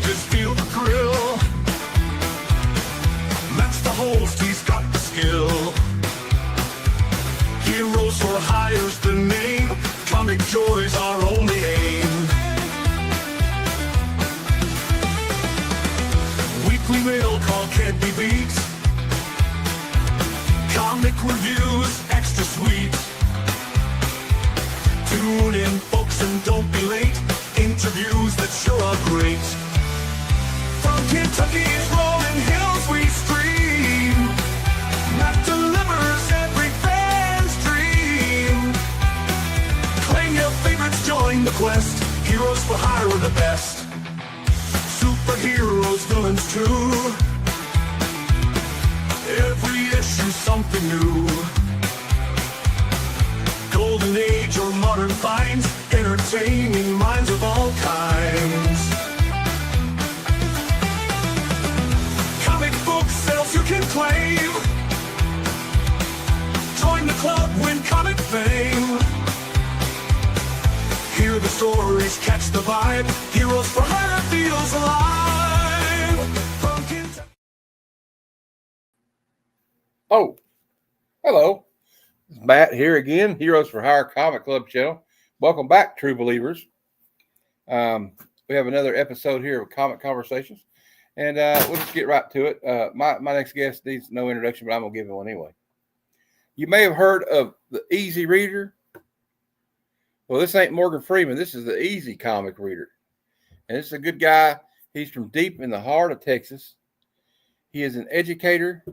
just feel the thrill. That's the host, he's got the skill. Heroes for Hire's the name. Comic joy's our only aim. Weekly mail call can't be beat. Comic reviews extra sweet. Tune in, folks, and don't be late. Interviews that sure are great. From Kentucky's rolling hills we stream. Matt delivers every fan's dream. Claim your favorites, join the quest. Heroes for Hire are the best. Superheroes, villains too. Every issue something new. Golden Age or modern finds, entertaining minds of all kinds. Comic book sales you can claim. Join the club, win comic fame. Hear the stories, catch the vibe. Heroes for Hire feels alive. From Kentucky. Oh, hello. Matt here again, Heroes for Hire Comic Club channel. Welcome back, true believers. We have another episode here of Comic Conversations, and we'll just get right to it. My next guest needs no introduction, but I'm going to give him one anyway. You may have heard of the Easy Reader. Well, this ain't Morgan Freeman. This is the Easy Comic Reader, and this is a good guy. He's from deep in the heart of Texas. He is an educator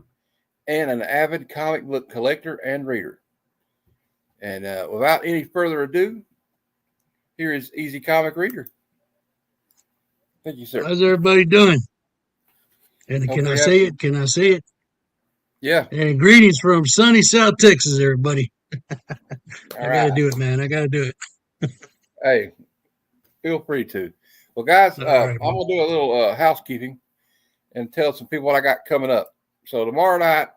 and an avid comic book collector and reader. And without any further ado, here is Easy Comic Reader. Thank you, sir. How's everybody doing? And can I say it? Can I say it? Yeah. And greetings from sunny South Texas, everybody. I All got to right. do it, man. I got to do it. Hey, feel free to. Well, guys, right, I'm going to do a little housekeeping and tell some people what I got coming up. So tomorrow night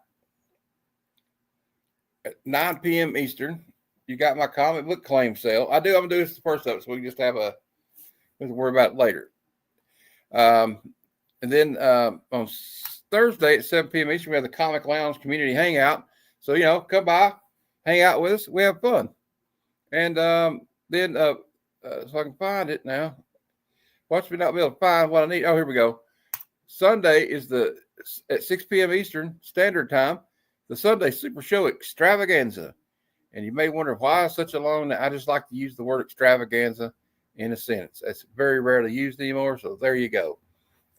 at 9 p.m. Eastern, you got my comic book claim sale. I'm going to do this the first of it, so we can just have we can worry about it later. And then on Thursday at 7 p.m. Eastern, we have the Comic Lounge Community Hangout. So, come by, hang out with us. We have fun. And then, so I can find it now. Watch me not be able to find what I need. Oh, here we go. Sunday is at 6 p.m. Eastern Standard Time, the Sunday Super Show Extravaganza. And you may wonder why such a long name. I just like to use the word extravaganza in a sentence. It's very rarely used anymore, so there you go.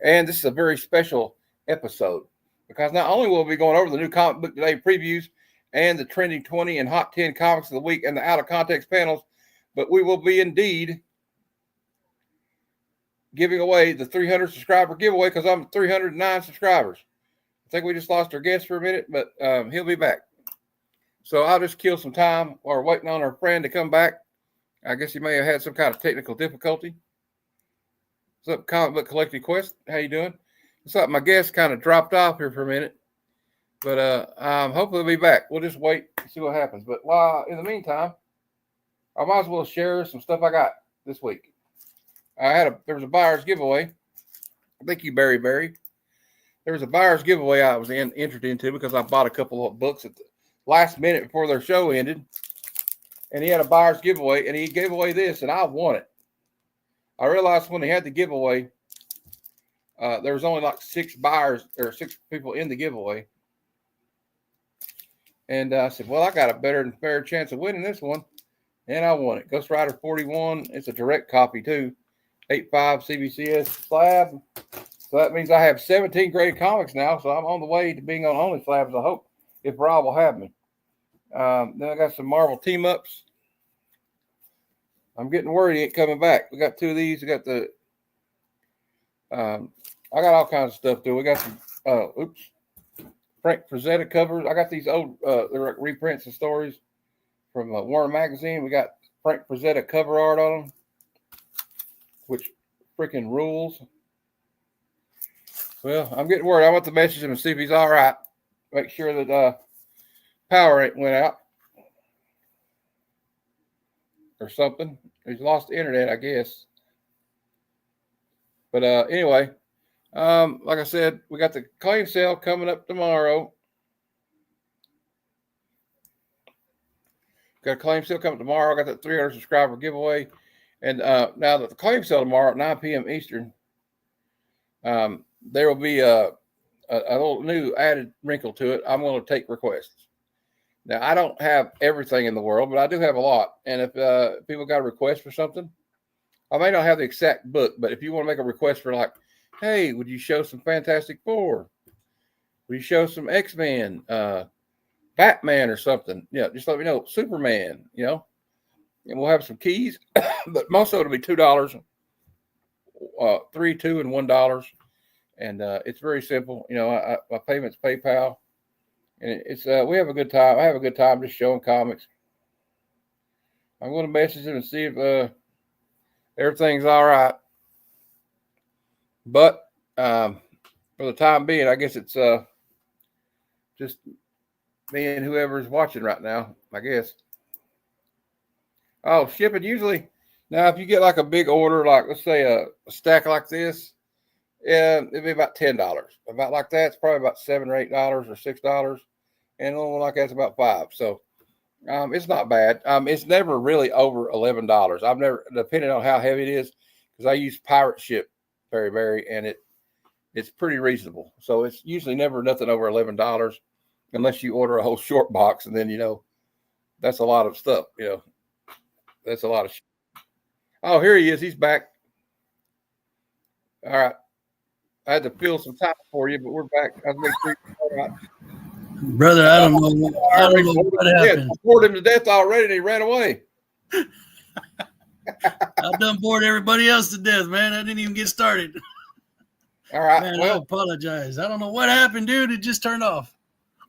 And this is a very special episode because not only will we be going over the new Comic Book Today previews and the trending 20 and hot 10 comics of the week and the out of context panels, but we will be indeed giving away the 300 subscriber giveaway because I'm 309 subscribers. I think we just lost our guest for a minute, but he'll be back. So I'll just kill some time while we're waiting on our friend to come back. I guess he may have had some kind of technical difficulty. What's up, Comic Book Collecting Quest? How you doing? What's up? My guest kind of dropped off here for a minute, but hopefully he'll be back. We'll just wait and see what happens. But in the meantime, I might as well share some stuff I got this week. There was a buyer's giveaway. Thank you, Barry. There was a buyer's giveaway I was entered into because I bought a couple of books at the last minute before their show ended. And he had a buyer's giveaway, and he gave away this, and I won it. I realized when he had the giveaway, there was only like 6 buyers or 6 people in the giveaway. And I said, well, I got a better than fair chance of winning this one. And I won it. Ghost Rider 41. It's a direct copy, too. 8.5 CBCS slab. So that means I have 17 graded comics now. So I'm on the way to being on Only Slabs, I hope, if Rob will have me. Then I got some Marvel team-ups. I'm getting worried he ain't coming back. We got 2 of these. We got the I got all kinds of stuff, too. We got some Frank Frazetta covers. I got these old they're reprints of stories from Warner Magazine. We got Frank Frazetta cover art on them, which freaking rules. Well, I'm getting worried. I want to message him and see if he's all right. Make sure that power went out or something. He's lost the internet, I guess. But anyway, like I said, we got the claim sale coming up tomorrow. Got a claim sale coming tomorrow. I got that 300 subscriber giveaway. And now that the claim sale tomorrow at 9 p.m. Eastern, there will be a little new added wrinkle to it. I'm going to take requests. Now, I don't have everything in the world, but I do have a lot. And if people got a request for something, I may not have the exact book, but if you want to make a request for like, hey, would you show some Fantastic Four? Would you show some X-Men, Batman or something? Yeah, just let me know. Superman, and we'll have some keys, but most of it will be $2, $3, $2, and $1. And it's very simple. My payment's PayPal. And it's we have a good time. I have a good time just showing comics. I'm going to message them and see if everything's all right. But for the time being, I guess it's just me and whoever's watching right now, I guess. Oh, shipping usually. Now, if you get like a big order, like let's say a stack like this, it'd be about $10. About like that, it's probably about $7 or $8 or $6. And a little one like that's about $5. So it's not bad. It's never really over $11. I've never, depending on how heavy it is, because I use pirate ship very, and it's pretty reasonable. So it's usually never nothing over $11 unless you order a whole short box, and then that's a lot of stuff. That's a lot of. Oh, here he is. He's back. All right. I had to fill some time for you, but we're back. I was all right. Brother, I don't know what happened. I bored him to death already, and he ran away. I've done bored everybody else to death, man. I didn't even get started. All right. Man, I apologize. I don't know what happened, dude. It just turned off.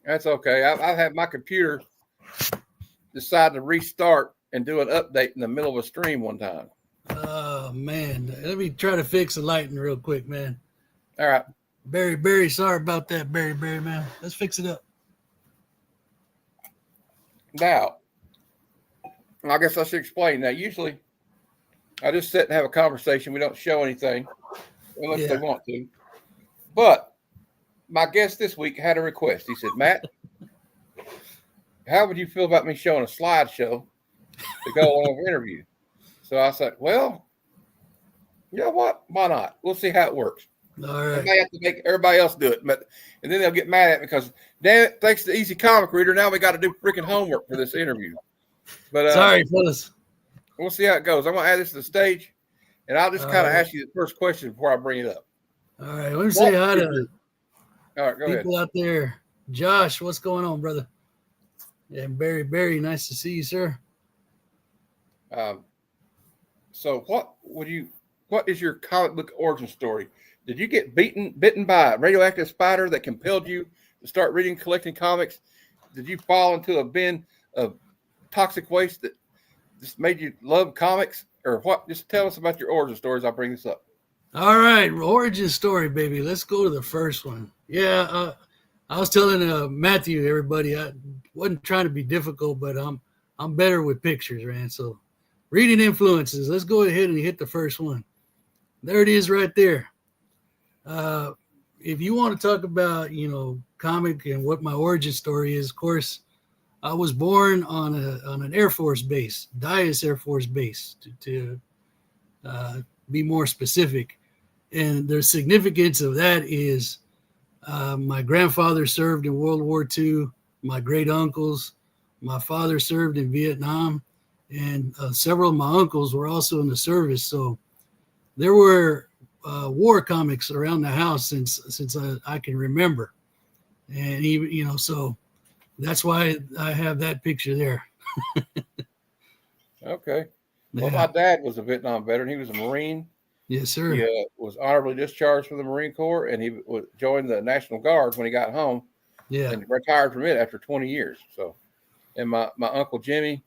That's okay. I've had my computer decide to restart and do an update in the middle of a stream one time. Oh, man. Let me try to fix the lighting real quick, man. All right. Barry, sorry about that, Barry, man. Let's fix it up. Now, I guess I should explain that. Usually, I just sit and have a conversation. We don't show anything unless they want to. But my guest this week had a request. He said, Matt, how would you feel about me showing a slideshow to go along with the interview? So I said, well, you know what? Why not? We'll see how it works. All right. I may have to make everybody else do it, and then they'll get mad at me because, damn it, thanks to Easy Comic Reader, now we got to do freaking homework for this interview. But sorry, fellas. We'll see how it goes. I'm going to add this to the stage, and I'll just kind of ask you the first question before I bring it up. All right. Let me say hi to all right, go people ahead. out there. Josh, what's going on, brother? And Barry, nice to see you, sir. So what is your comic book origin story? Did you get bitten by a radioactive spider that compelled you to start collecting comics? Did you fall into a bin of toxic waste that just made you love comics, or what? Just tell us about your origin stories. I'll bring this up. All right, origin story, baby. Let's go to the first one. Yeah, I was telling Matthew, everybody, I wasn't trying to be difficult, but I'm better with pictures, man. So reading influences. Let's go ahead and hit the first one. There it is, right there. If you want to talk about, comic and what my origin story is, of course, I was born on an Air Force base, Dyess Air Force Base, to be more specific. And the significance of that is my grandfather served in World War II, my great uncles, my father served in Vietnam, and several of my uncles were also in the service. So there were war comics around the house since I can remember. And even, so that's why I have that picture there. Okay. Well, my dad was a Vietnam veteran. He was a Marine. Yes, sir. He was honorably discharged from the Marine Corps, and he joined the National Guard when he got home. Yeah. And retired from it after 20 years. So, and my uncle Jimmy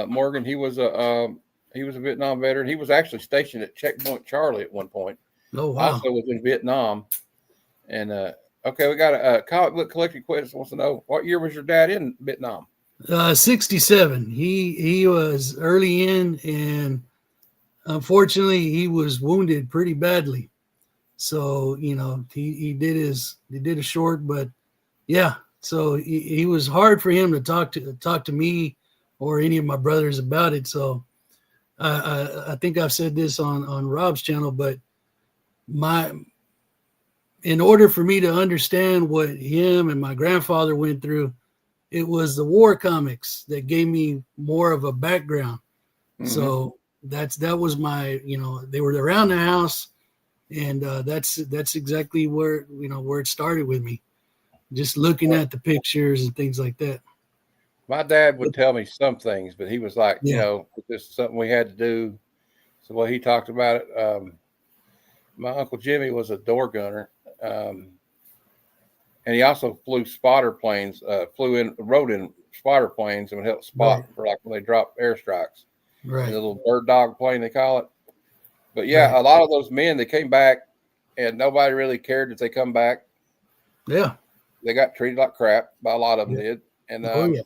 Morgan, he was a Vietnam veteran. He was actually stationed at Checkpoint Charlie at one point. Oh, wow. Also was in Vietnam. And okay, we got a comic book collecting question. Wants to know, what year was your dad in Vietnam? 67. He was early in, and unfortunately, he was wounded pretty badly. So, he did a short, but yeah. So he was hard for him to talk to me or any of my brothers about it. So I think I've said this on Rob's channel, but in order for me to understand what him and my grandfather went through, it was the war comics that gave me more of a background. Mhm. So that was my, they were around the house, and that's exactly where it started with me, just looking at the pictures and things like that. My dad would tell me some things, but he was like, Yeah. this is something we had to do. So what he talked about it. My Uncle Jimmy was a door gunner, and he also flew spotter planes. Rode in spotter planes and would help spot for like when they drop airstrikes. Right. The little bird dog plane they call it. But yeah, Right. a lot of those men they came back, and nobody really cared if they come back. Yeah. They got treated like crap. By a lot of them did, and Oh yeah.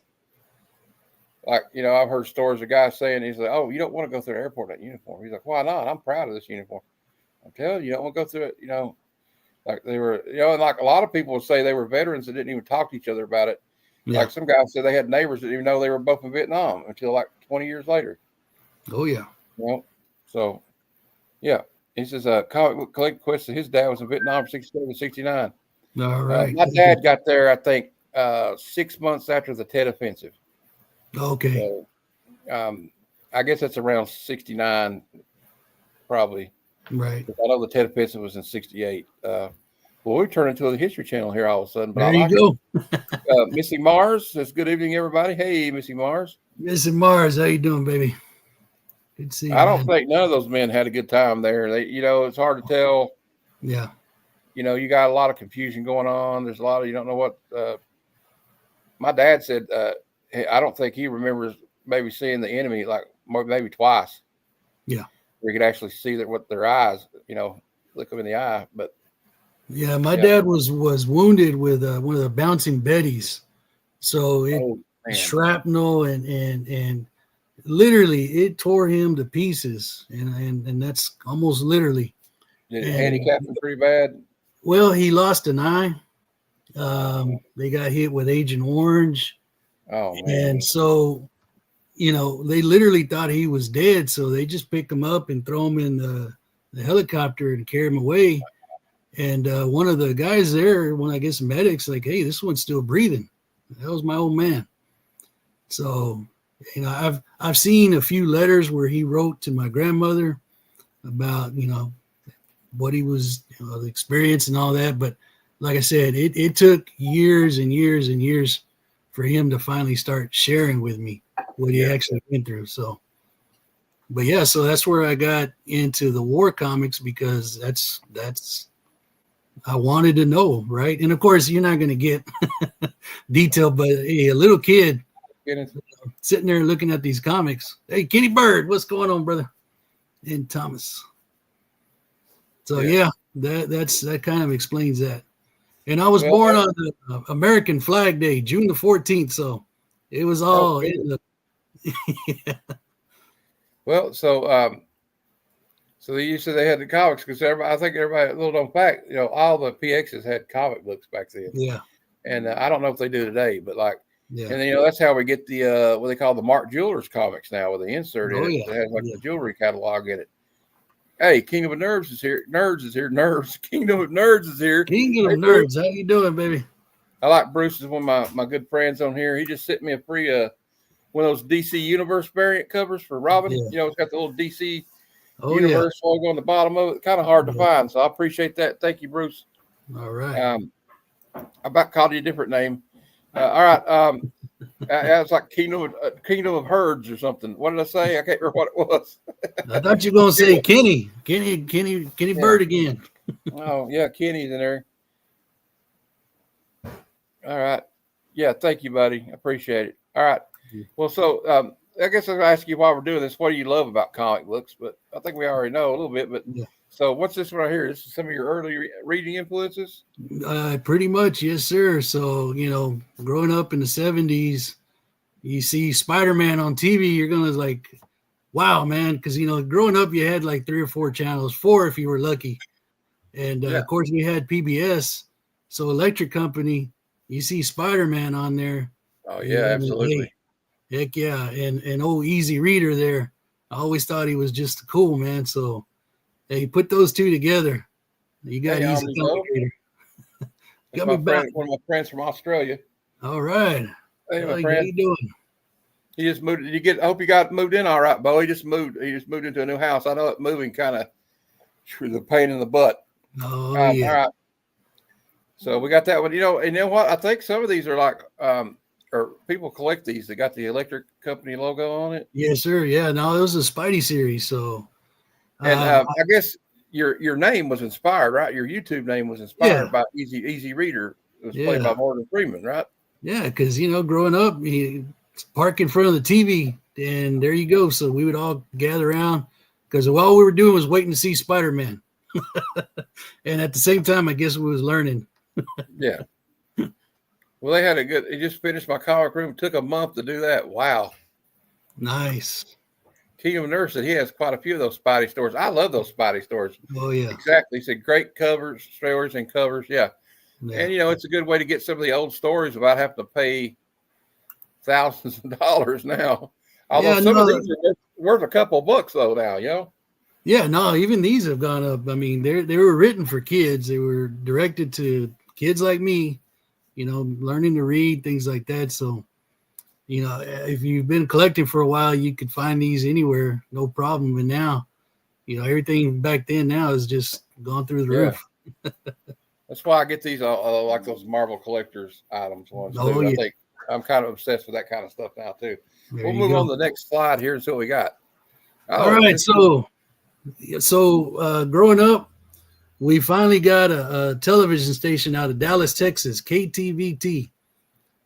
like I've heard stories of guys saying he's like, "Oh, you don't want to go through the airport in that uniform." He's like, "Why not? I'm proud of this uniform." I'm telling you, you don't want to go through it. Like they were, and like a lot of people would say they were veterans that didn't even talk to each other about it. Yeah. Like some guys said they had neighbors that didn't even know they were both in Vietnam until like 20 years later. Oh yeah. So yeah, he says comic book collector Quest. His dad was in Vietnam from 67 to 69. All right. My dad got there, I think, 6 months after the Tet Offensive. Okay. So, I guess that's around 69, probably. Right. I know the Tet Offensive was in 68. Well, we turned into the History Channel here all of a sudden. But There you go. Missy Mars says, "Good evening, everybody." Hey, Missy Mars. Mr. Mars, how you doing, baby? Good to see you. I don't think none of those men had a good time there. They, it's hard to tell. Yeah. You got a lot of confusion going on. There's a lot of, you don't know what. My dad said, I don't think he remembers maybe seeing the enemy like maybe twice. Yeah. Where you could actually see that with their eyes, look them in the eye. But yeah, my dad was wounded with one of the bouncing Bettys. So it shrapnel and literally it tore him to pieces. And that's almost literally. Did it handicap him pretty bad? Well, he lost an eye. They got hit with Agent Orange. Oh, man. And so, they literally thought he was dead. So they just pick him up and throw him in the helicopter and carry him away. And one of the guys there, when I guess medics, like, hey, this one's still breathing. That was my old man. So, I've seen a few letters where he wrote to my grandmother about, what he was, the experience and all that. But like I said, it took years and years and years for him to finally start sharing with me what he actually went through. So, but yeah, so that's where I got into the war comics, because that's I wanted to know, right? And of course, you're not going to get detailed, but hey, a little kid sitting there looking at these comics. Hey, Kenny Bird, what's going on, brother? And Thomas. So yeah, that kind of explains that. And I was born on the American Flag Day, June the 14th. So it was all. Well, so you said they had the comics because I think everybody, a little known fact, all the PXs had comic books back then. Yeah. And I don't know if they do today, but like, yeah. And then that's how we get the what they call the Mark Jewelers comics now, with the insert in it that has like the jewelry catalog in it. Hey, Kingdom of Nerds is here. Nerds is here. Nerds. Kingdom of Nerds is here. Kingdom of Nerds. How you doing, baby? I like Bruce is one of my good friends on here. He just sent me a free one of those DC Universe variant covers for Robin. Yeah. It's got the little DC Universe logo on the bottom of it. Kind of hard to find, so I appreciate that. Thank you, Bruce. All right. I about called you a different name. All right. It's like Kingdom of Herds or something. What did I say? I can't remember what it was. I thought you were gonna say Kenny Bird again. Oh yeah, Kenny's in there. All right. Yeah, thank you, buddy. I appreciate it. All right. Well, so I guess I'll ask you while we're doing this, what do you love about comic books? But I think we already know a little bit. But so what's this right here? This is some of your early reading influences? Pretty much, yes, sir. So, growing up in the 70s, you see Spider-Man on TV, you're gonna like, wow, man, because growing up you had like 3 or 4 channels, 4 if you were lucky, and Yeah. of course we had PBS, so Electric Company. You see Spider-Man on there. Oh yeah, absolutely. Hey, heck yeah, and old Easy Reader there. I always thought he was just cool, man. So hey, put those two together, you got Hey, Easy Omni-Bo. Communicator. That's Got my me friend, back. one of my friends from Australia. All right. Hey, How my you friend. doing? He just moved. Did you get? I hope you got moved in all right, Bo. He just moved. He just moved into a new house. I know it moving kind of the pain in the butt. Oh All yeah. right. So we got that one. And you know what? I think some of these are like, or people collect these. They got the Electric Company logo on it. Yes, sir. Yeah. No, it was a Spidey series. So And I guess your name was inspired, right? Your YouTube name was inspired Yeah. by Easy Reader. It was Yeah. played by Morgan Freeman, right? yeah, because growing up, you park in front of the TV, and there you go. So we would all gather around because all we were doing was waiting to see Spider-Man, and at the same time, I guess we was learning. Yeah. Well, they had a good. He just finished my comic room. It took a month to do that. Wow. Nice. Kingdom of Nerd said he has quite a few of those Spidey stories. I love those Spidey stories. Oh yeah. Exactly. He said great covers, stories, and covers. Yeah. Yeah. And it's a good way to get some of the old stories without having to pay thousands of dollars now. Although some of these are worth a couple of bucks though now, Yeah, no, even these have gone up. I mean, they were written for kids. They were directed to kids like me, learning to read, things like that. So, if you've been collecting for a while, you could find these anywhere, no problem. And now, everything back then now is just gone through the roof. That's why I get these. I like those Marvel collectors items ones too. Yeah. I think I'm kind of obsessed with that kind of stuff now too. There We'll you move go. on to the next slide here and see what we got. All right. So growing up, we finally got a television station out of Dallas, Texas, KTVT.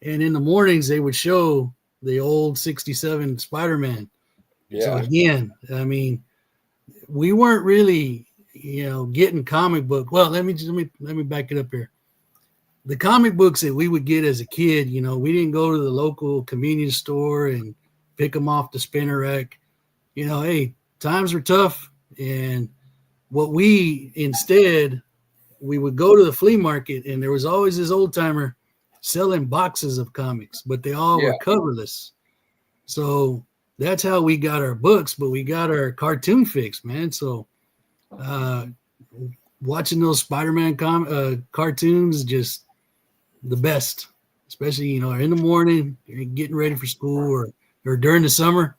And in the mornings, they would show the old 67 Spider-Man. Yeah. So again, I mean, we weren't really, getting comic book. Well, let me back it up here. The comic books that we would get as a kid, we didn't go to the local convenience store and pick them off the spinner rack. Hey, times were tough. And what we would go to the flea market, and there was always this old timer selling boxes of comics, but they all were coverless. So that's how we got our books, but we got our cartoon fix, man. So watching those Spider-Man cartoons, just the best, especially, in the morning, you're getting ready for school or during the summer,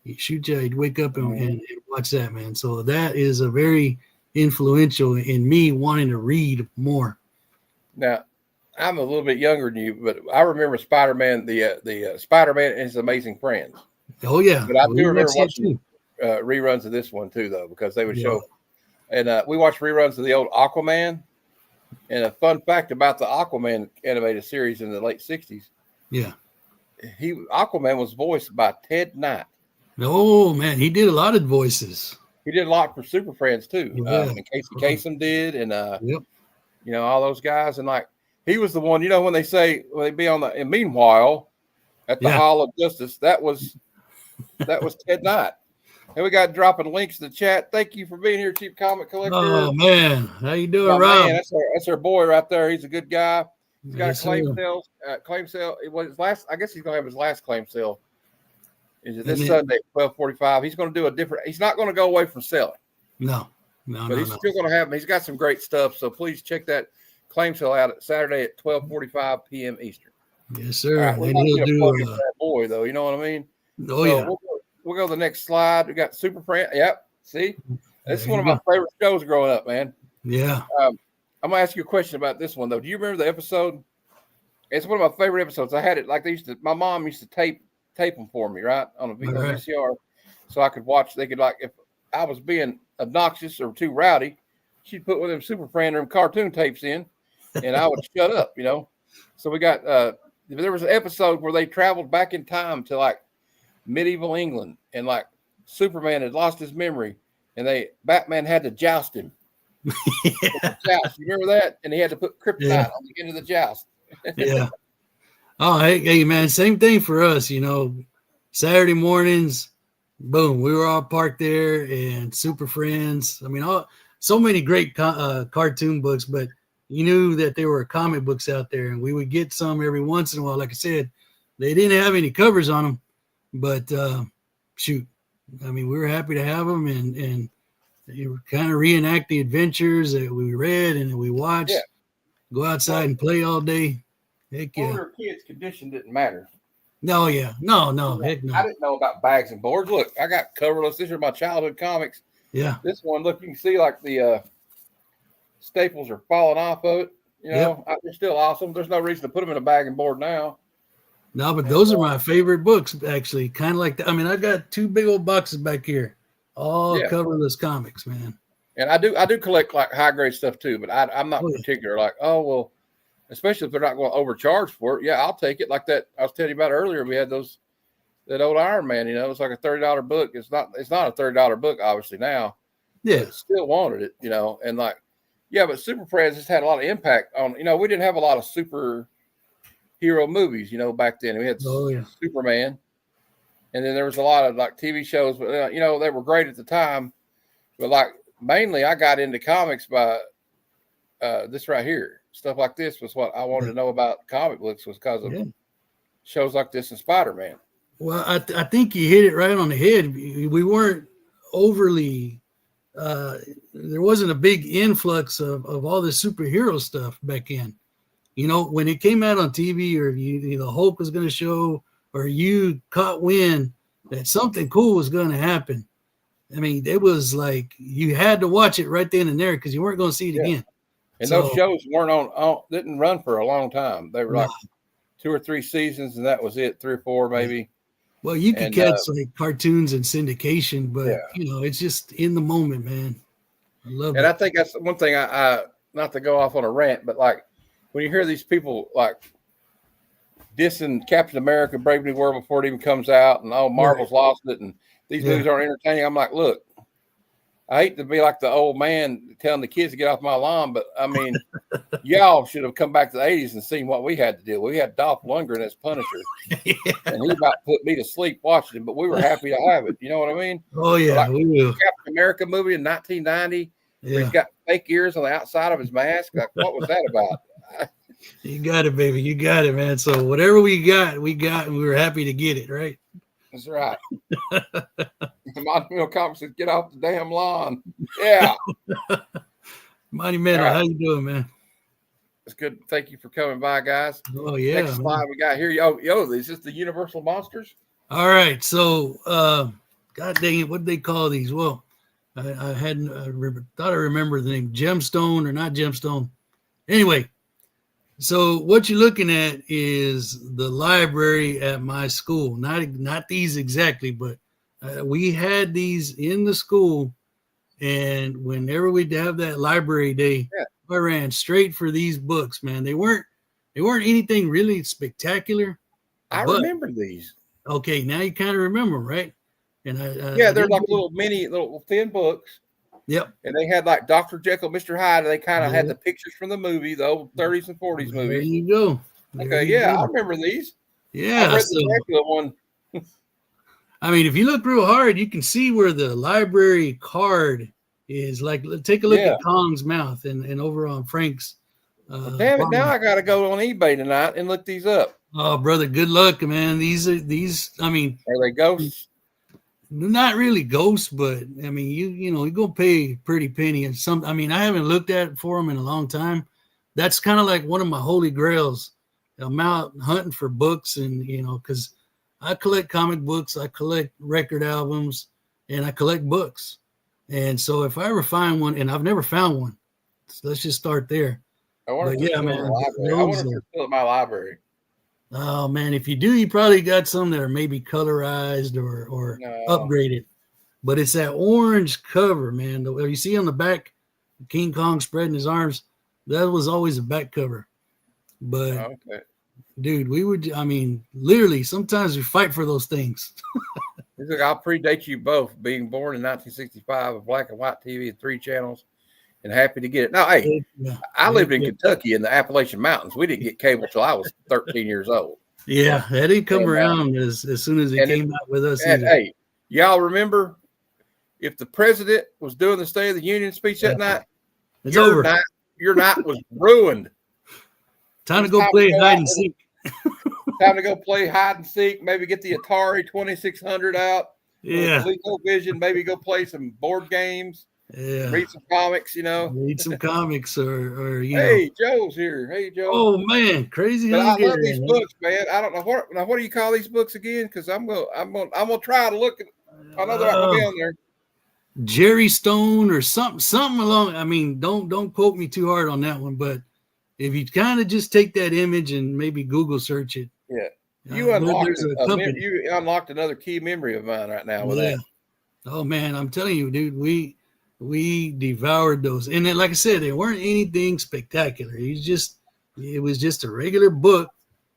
you'd wake up and watch that, man. So that is a very influential in me wanting to read more. Now, I'm a little bit younger than you, but I remember Spider-Man, the Spider-Man and His Amazing Friends. Oh yeah, but I do remember watching reruns of this one too, though, because they would show. And we watched reruns of the old Aquaman. And a fun fact about the Aquaman animated series in the late '60s. Yeah, Aquaman was voiced by Ted Knight. Oh man, he did a lot of voices. He did a lot for Super Friends too. Yeah. And Casey Kasem did, and all those guys, and like he was the one. When they be on the. And meanwhile, at the Hall of Justice, that was Ted Knight. And we got dropping links in the chat. Thank you for being here, Cheap Comic Collector. Oh man, how you doing, Rob? Man, that's our boy right there. He's a good guy. He's got a claim sale. Claim sale. It was his last. I guess he's gonna have his last claim sale. Is it this Sunday at 12:45? He's going to do a different. He's not going to go away from selling. No. But he's still going to have them. He's got some great stuff. So please check that claim sale out at Saturday at 12:45 p.m. Eastern. Yes, sir. Right, and he'll do that boy though. You know what I mean? Oh yeah. We'll go to the next slide. We got Super Friends. Yep. See, this is one of my favorite shows growing up, man. Yeah. I'm gonna ask you a question about this one though. Do you remember the episode? It's one of my favorite episodes. I had it like my mom used to tape them for me, right, on a VCR, so I could watch. They could, like, if I was being obnoxious or too rowdy, she'd put one of them Super Friends cartoon tapes in, and I would shut up, So we got there was an episode where they traveled back in time to like medieval England, and like Superman had lost his memory, and Batman had to joust him. Joust. You remember that? And he had to put kryptonite on the end of the joust. Yeah. Oh, hey, man, same thing for us, Saturday mornings, boom, we were all parked there and Super Friends. I mean, so many great cartoon books, but you knew that there were comic books out there, and we would get some every once in a while. Like I said, they didn't have any covers on them, but shoot, I mean, we were happy to have them, and you kind of reenact the adventures that we read and that we watched. Yeah. Go outside and play all day. Heck When yeah. we were kids, condition didn't matter. No, yeah. No, heck no. I didn't know about bags and boards. Look, I got coverless. These are my childhood comics. Yeah. This one, look, you can see like the staples are falling off of it. You know, they're still awesome. There's no reason to put them in a bag and board now. No, but those are my favorite books, actually. Kind of like that. I mean, I got 2 big old boxes back here, all coverless comics, man. And I do collect like high grade stuff too, but I'm not particular. Like, oh well, especially if they're not going to overcharge for it. Yeah, I'll take it. Like that I was telling you about earlier. We had that old Iron Man. You know, it's like a $30 book. It's not a $30 book, obviously now. Yeah, but still wanted it. You know, and like, yeah, but Super Friends just had a lot of impact on. You know, we didn't have a lot of superhero movies. You know, back then we had Superman, and then there was a lot of like TV shows, but you know, they were great at the time. But like mainly, I got into comics by this right here. Stuff like this was what I wanted to know about comic books, was because of shows like this and Spider-Man. Well, I think you hit it right on the head. We weren't overly there wasn't a big influx of all the superhero stuff back then. You know, when it came out on TV, or the Hulk was going to show, or you caught wind that something cool was going to happen, I mean, it was like you had to watch it right then and there because you weren't going to see it again. And those shows weren't didn't run for a long time. They were like 2 or 3 seasons, and that was it. 3 or 4 maybe. Well, you could catch like cartoons and syndication, but you know, it's just in the moment, man. I love it. And I think that's one thing I not to go off on a rant, but like when you hear these people like dissing Captain America, Brave New World before it even comes out, and Marvel's lost it, and these movies aren't entertaining. I'm like, look, I hate to be like the old man telling the kids to get off my lawn, but I mean, y'all should have come back to the 80s and seen what we had to do. We had Dolph Lundgren as Punisher, and he about put me to sleep watching him, but we were happy to have it. You know what I mean? Oh, yeah. Like we will. Captain America movie in 1990, where he's got fake ears on the outside of his mask. Like, what was that about? You got it, baby. You got it, man. So whatever we got, and we were happy to get it, right? That's right. Monumental Comics says, get off the damn lawn. Yeah. Monumental, how you doing, man? It's good. Thank you for coming by, guys. Oh, yeah. Next slide we got here. Yo, is this the Universal Monsters? All right. So, God dang it, what did they call these? Well, I thought I remember the name, Gemstone or not Gemstone. Anyway, so what you're looking at is the library at my school. Not these exactly, but we had these in the school, and whenever we'd have that library day, I ran straight for these books, man. They weren't anything really spectacular. I remember these. Okay, now you kind of remember them, right? And they're like little thin books. Yep. And they had like Dr. Jekyll, Mr. Hyde, and they kind of had the pictures from the movie, the old 30s and 40s movies. There you go. I remember these. Yeah. I read the Dracula one. I mean, if you look real hard, you can see where the library card is. Like, take a look at Kong's mouth and over on Frank's. Damn it! Now I got to go on eBay tonight and look these up. Oh, brother, good luck, man. These. I mean, are they ghosts? Not really ghosts, but I mean, you're gonna pay a pretty penny. And I mean, I haven't looked at it for them in a long time. That's kind of like one of my holy grails. I'm out hunting for books, and because I collect comic books, I collect record albums, and I collect books. And so if I ever find one, and I've never found one, so let's just start there. I wonder if they're still at my library. Oh man, if you do, you probably got some that are maybe colorized or upgraded. But it's that orange cover, man. You see on the back, King Kong spreading his arms. That was always a back cover. But dude, literally, sometimes we fight for those things. Look, I'll predate you both. Being born in 1965, a black and white TV and 3 channels, and happy to get it. Now, hey, I lived in Kentucky in the Appalachian Mountains. We didn't get cable till I was 13 years old. Yeah, that didn't come around as soon as it came out with us. Hey, Y'all remember if the president was doing the State of the Union speech that night, It's over. Your night was ruined. Time to go play hide and seek. Time to go play hide and seek. Maybe get the Atari 2600 out. Yeah. ColecoVision. Maybe go play some board games. Yeah. Read some comics. Read some comics or Hey, Joe's here. Hey, Joe. Oh man, crazy. But I love these books, man. I don't know what do you call these books again? Because I'm gonna try to look at. I know they're not gonna be on there. Jerry Stone or something along. I mean, don't quote me too hard on that one, but if you kind of just take that image and maybe Google search it. Yeah. You unlocked another key memory of mine right now with that. Oh man, I'm telling you, dude, we devoured those. And then, like I said, they weren't anything spectacular. It was just a regular book.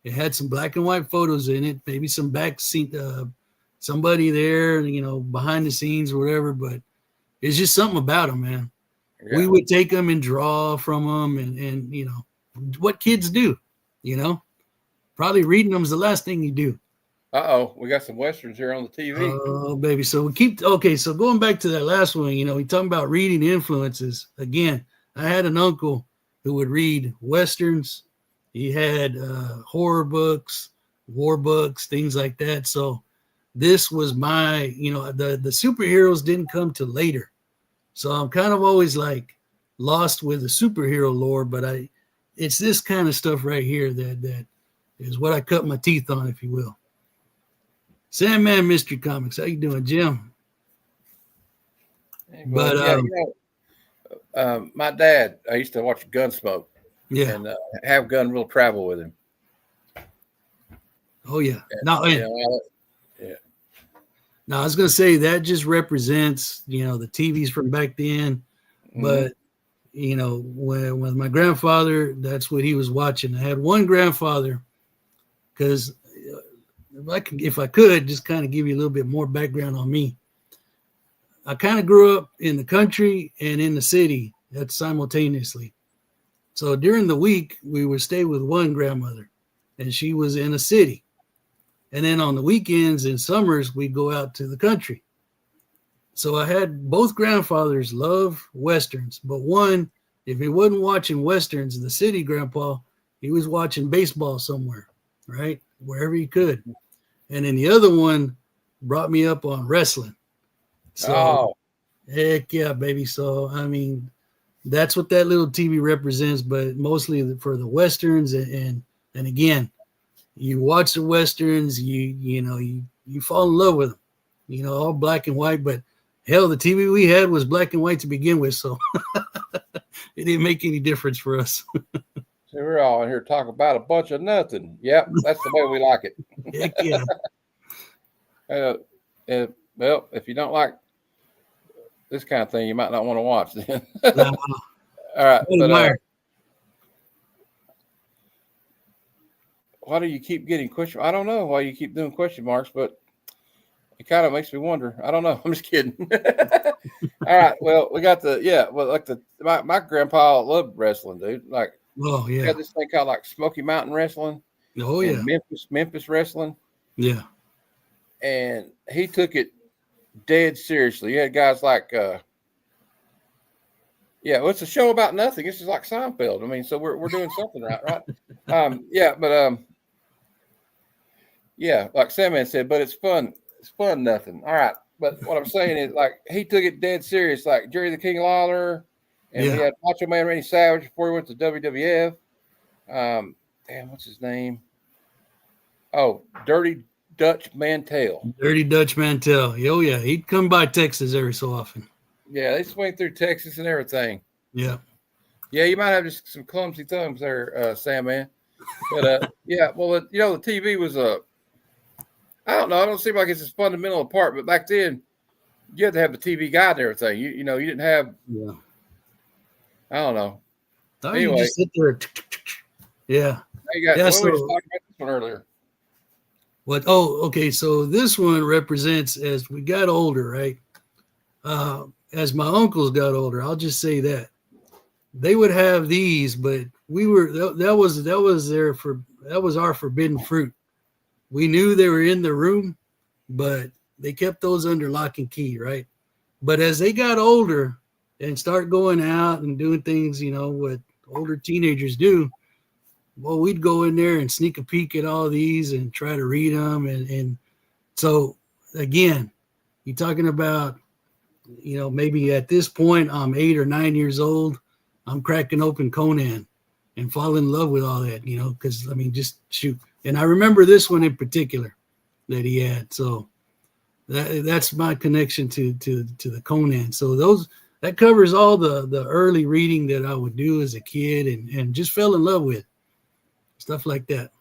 It had some black and white photos in it, maybe some backseat, somebody there, behind the scenes or whatever, but it's just something about them, man. Yeah. We would take them and draw from them and what kids do, probably reading them is the last thing you do. We got some Westerns here on the TV. Oh, baby. So so going back to that last one, we talking about reading influences. Again, I had an uncle who would read Westerns. He had horror books, war books, things like that. So this was my, the superheroes didn't come till later. So I'm kind of always like lost with the superhero lore, but it's this kind of stuff right here that is what I cut my teeth on, if you will. Sandman Mystery Comics. How you doing, Jim? But my dad, I used to watch Gunsmoke. Yeah. And have Gun travel with him. Oh yeah. Now I was gonna say that just represents, the TVs from back then. Mm-hmm. But when with my grandfather, that's what he was watching. I had one grandfather, because if I could just kind of give you a little bit more background on me. I kind of grew up in the country and in the city simultaneously. So during the week, we would stay with one grandmother, and she was in a city. And then on the weekends and summers, we'd go out to the country. So I had both grandfathers love Westerns, but one, if he wasn't watching Westerns in the city, grandpa, he was watching baseball somewhere, right? Wherever he could. And then the other one brought me up on wrestling. So, heck yeah, baby. So, I mean, that's what that little TV represents, but mostly for the Westerns. And again, you watch the Westerns, you fall in love with them, all black and white, but hell, the TV we had was black and white to begin with. So it didn't make any difference for us. So we're all in here talking about a bunch of nothing. Yep. That's the way we like it. Heck yeah. Well, if you don't like this kind of thing, you might not want to watch then. All right. But, why do you keep getting question? I don't know why you keep doing question marks, but it kind of makes me wonder. I don't know. I'm just kidding. All right. Well, we got my grandpa loved wrestling, dude. Like, oh yeah, we had this thing called like Smoky Mountain Wrestling. Oh yeah, Memphis Wrestling. Yeah, and he took it dead seriously. You had guys like, well, it's a show about nothing. This is like Seinfeld. I mean, so we're doing something right? Like Sandman said, but it's fun. It's fun, nothing. All right. But what I'm saying is, like, he took it dead serious, like Jerry the King Lawler, and we had Macho Man Randy Savage before he went to WWF. What's his name? Oh, Dirty Dutch Mantell. Dirty Dutch Mantell. Oh, yeah. He'd come by Texas every so often. Yeah, they swing through Texas and everything. Yeah. Yeah, you might have just some clumsy thumbs there, Sandman. But, the TV was I don't know. I don't seem like it's as fundamental a part, but back then you had to have the TV guide and everything. You didn't have. Yeah. I don't know. Anyway, you just sit there. Yeah. We were talking about this one earlier. What? Oh, okay. So this one represents as we got older, right? As my uncles got older, I'll just say that they would have these, but that was our forbidden fruit. We knew they were in the room, but they kept those under lock and key, right? But as they got older and start going out and doing things, you know, what older teenagers do, well, we'd go in there and sneak a peek at all these and try to read them. And so, again, you're talking about, you know, maybe at this point, I'm 8 or 9 years old. I'm cracking open Conan and fall in love with all that, you know, because, I mean, just shoot. And I remember this one in particular that he had. So that's my connection to the Conan. So that covers all the early reading that I would do as a kid and just fell in love with. Stuff like that.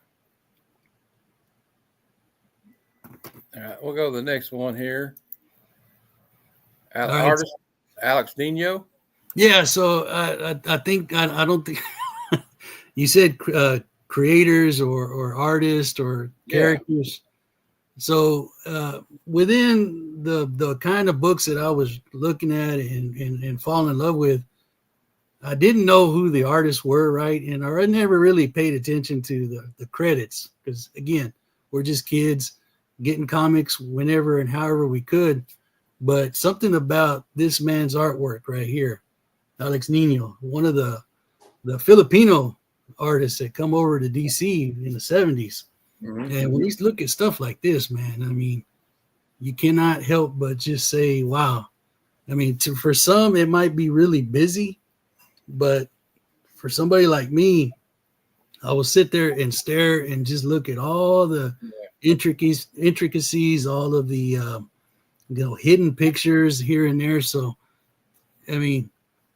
All right, we'll go to the next one here. All right. Artist Alex Nino. Yeah, so I think I don't think you said creators or artists or characters. So within the kind of books that I was looking at and falling in love with, I didn't know who the artists were, right? And I never really paid attention to the credits because, again, we're just kids getting comics whenever and however we could. But something about this man's artwork right here, Alex Nino, one of the Filipino artists that come over to DC in the 70s. Mm-hmm. And when you look at stuff like this, man, I mean, you cannot help but just say, wow. I mean, for some, it might be really busy, but for somebody like me, I will sit there and stare and just look at all the intricacies, all of the, hidden pictures here and there. So, I mean,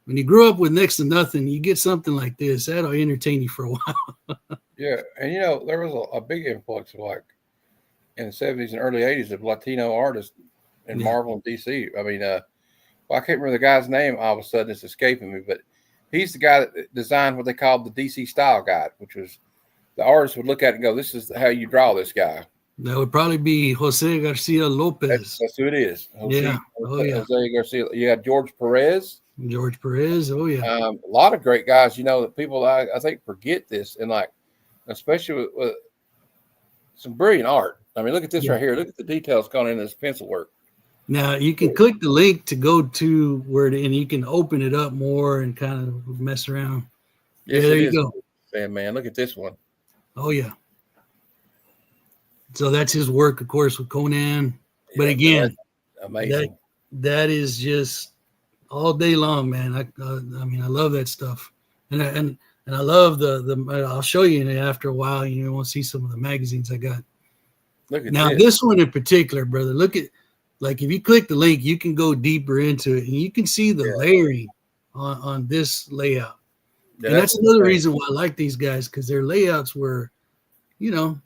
when you grew up with next to nothing, you get something like this, that'll entertain you for a while. Yeah, and you know, there was a big influx of, like, in the 70s and early 80s of Latino artists in Marvel and DC. I mean, well, I can't remember the guy's name. All of a sudden, it's escaping me, but he's the guy that designed what they called the DC Style Guide, which was the artist would look at it and go, "This is how you draw this guy." That would probably be Jose Garcia Lopez. That's who it is. Yeah. Oh, yeah. Jose Garcia. You got George Perez. George Perez. Oh, yeah. A lot of great guys, you know, that people I think forget this, and like, especially with some brilliant art. I mean, look at this right here. Look at the details going into this pencil work. Now you can click the link to go to where, and you can open it up more and kind of mess around. Yes, there you go. Man, look at this one. Oh, yeah. So that's his work, of course, with Conan. But again, amazing. That is just all day long, man. I mean, I love that stuff, and I love the. I'll show you after a while. You want to see some of the magazines I got. Look at now this one in particular, brother. Look at, like, if you click the link, you can go deeper into it, and you can see the layering on this layout. Yeah, and that's another reason why I like these guys, because their layouts were, you know,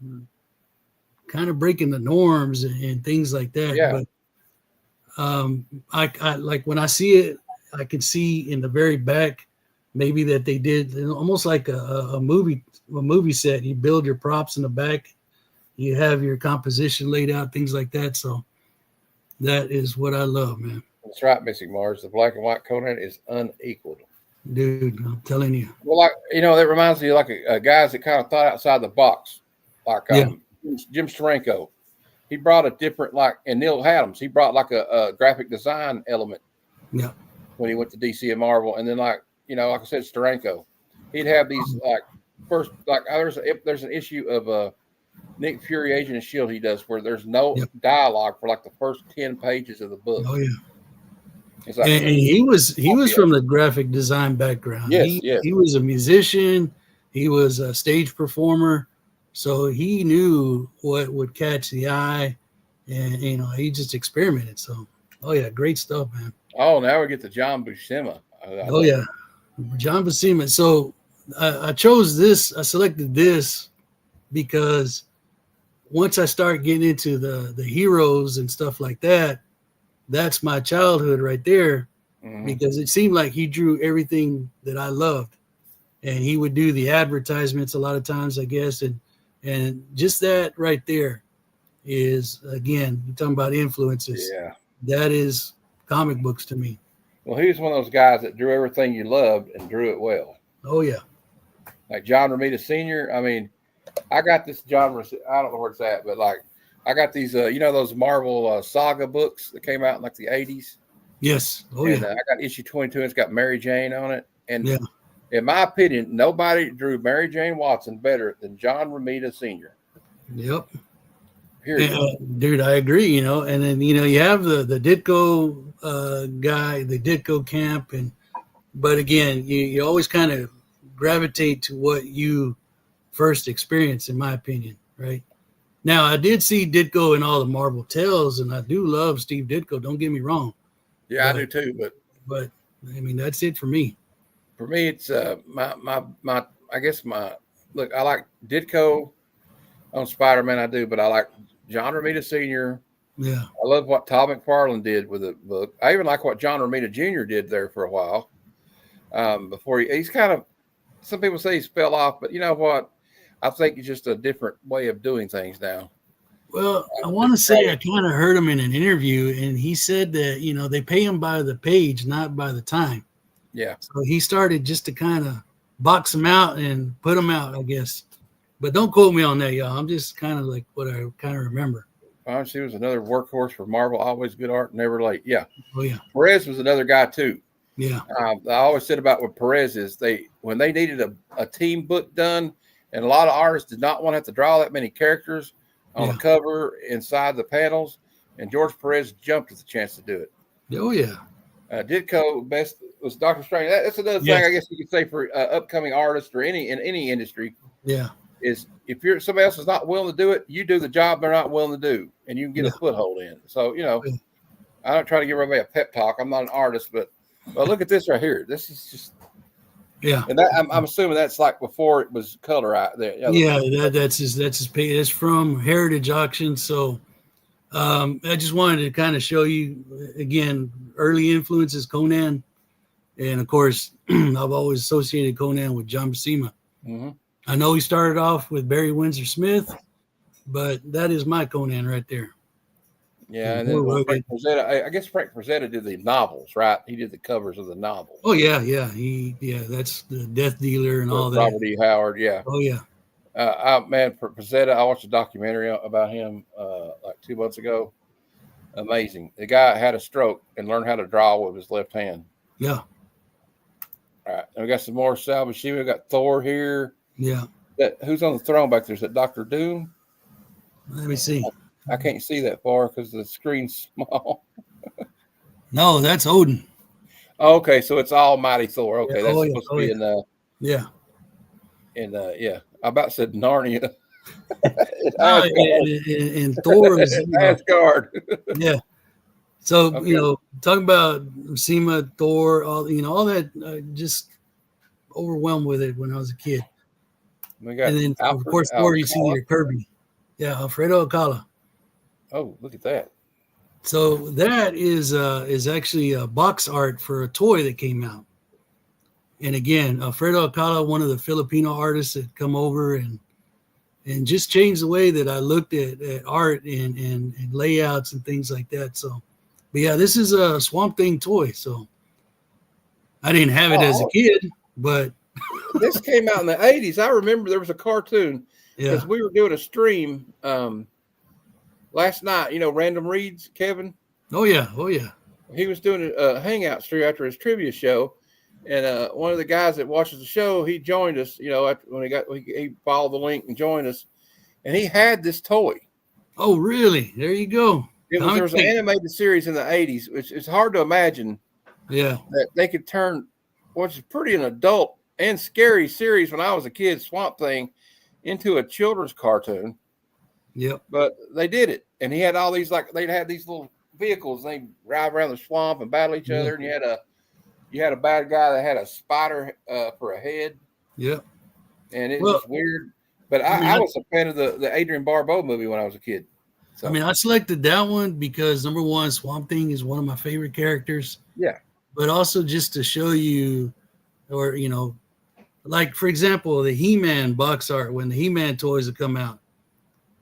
kind of breaking the norms and things like that. Yeah. But I like when I see it, I can see in the very back maybe that they did almost like a movie set. You build your props in the back, you have your composition laid out, things like that. So that is what I love, man. That's right, Mystic Mars. The black and white Conan is unequaled. Dude, I'm telling you. Well, like, you know, that reminds me of like a guys that kind of thought outside the box, like Jim Steranko. He brought a different, like, and Neil Adams, he brought like a graphic design element. Yeah. When he went to DC and Marvel, and then, like, you know, like I said, Steranko, he'd have these like first, like, there's an issue of Nick Fury, Agent of S.H.I.E.L.D. he does where there's no dialogue for like the first 10 pages of the book. Oh yeah. It's like, and he was from the graphic design background. Yes, he was a musician. He was a stage performer. So he knew what would catch the eye, and, you know, he just experimented. So, oh yeah, great stuff, man. Oh, now we get to John Buscema. Oh yeah, John Buscema. So I chose this. I selected this because once I start getting into the heroes and stuff like that, that's my childhood right there. Mm-hmm. Because it seemed like he drew everything that I loved, and he would do the advertisements a lot of times, I guess, and just that right there is, again, you're talking about influences. Yeah, that is comic books to me. Well, he was one of those guys that drew everything you loved and drew it well. Oh yeah, like John Romita Sr. I mean, I got this John. I don't know where it's at, but like I got these, those Marvel Saga books that came out in like the 80s. Yes. Oh And yeah. I got issue 22. And it's got Mary Jane on it. And Yeah. in my opinion, nobody drew Mary Jane Watson better than John Romita Sr. Yep. Period. Yeah, dude, I agree. And then you have the Ditko guy, the Ditko camp, but again, you always kind of gravitate to what you first experienced, in my opinion, right? Now, I did see Ditko in all the Marvel Tales, and I do love Steve Ditko. Don't get me wrong, Yeah, I do too. but I mean that's it for me. For me, it's my look. I like Ditko on Spider-Man. I do, but I like John Romita Sr. Yeah, I love what Todd McFarlane did with the book. I even like what John Romita Jr. did there for a while. Before he's kind of, some people say he's fell off, but you know what? I think it's just a different way of doing things now. well, I want to say I kind of heard him in an interview, and he said that they pay him by the page, not by the time. Yeah. So he started just to kind of box them out and put them out, I guess. But don't quote me on that, y'all. I'm just kind of like what I kind of remember. She was another workhorse for Marvel. Always good art, never late. Yeah. Oh yeah. Perez was another guy too. Yeah. I always said about with Perez is when they needed a team book done, and a lot of artists did not want to have to draw that many characters on the cover inside the panels, and George Perez jumped at the chance to do it. Oh yeah. Ditko best was Doctor Strange. That's another thing I guess you could say for upcoming artists or in any industry. Yeah. Is if somebody else is not willing to do it, you do the job they're not willing to do, and you can get a foothold in. So I don't try to give everybody a pep talk. I'm not an artist, but look at this right here. This is just and that I'm assuming that's like before it was color out there. That's his page. That's from Heritage Auction. So I just wanted to kind of show you again early influences Conan, and of course I've always associated Conan with John Buscema. Mm-hmm. I know he started off with Barry Windsor Smith, but that is my Conan right there. Yeah, and then Frank Frazetta, I guess Frank Frazetta did the novels, right? He did the covers of the novels. Oh yeah. That's the Death Dealer and all that. Robert E. Howard, yeah. Oh yeah. For Frazetta, I watched a documentary about him like 2 months ago. Amazing. The guy had a stroke and learned how to draw with his left hand. Yeah. All right, and we got some more Sal Buscema. We got Thor here. Yeah. Who's on the throne back there? Is that Dr. Doom? Let me see. I can't see that far because the screen's small. No, that's Odin. Oh, okay, so it's Almighty Thor. Okay, that's supposed to be I about said Narnia. And Thor is Asgard. Yeah. So talking about Buscema, Thor, all that, just overwhelmed with it when I was a kid. We got, and then of course Thor, you see your Kirby. Yeah, Alfredo Alcala. Oh, look at that. So that is actually a box art for a toy that came out. And again, Alfredo Alcala, one of the Filipino artists that come over and just changed the way that I looked at art and layouts and things like that. So, but yeah, this is a Swamp Thing toy. So I didn't have it as a kid, but this came out in the 80s. I remember there was a cartoon because we were doing a stream last night. Random Reads, Kevin. Oh yeah. He was doing a hangout stream after his trivia show, and one of the guys that watches the show, he joined us. After when he followed the link and joined us, and he had this toy. Oh really? There you go. There was an animated series in the 80s, which is hard to imagine. Yeah, that they could turn what's pretty an adult and scary series when I was a kid, Swamp Thing, into a children's cartoon. Yep. But they did it, and he had all these they'd have these little vehicles. And they drive around the swamp and battle each other. And you had a bad guy that had a spider for a head. Yep. And it was weird. But I was a fan of the Adrian Barbeau movie when I was a kid. So. I mean, I selected that one because number one, Swamp Thing is one of my favorite characters. Yeah. But also just to show you, or like for example, the He-Man box art when the He-Man toys would come out.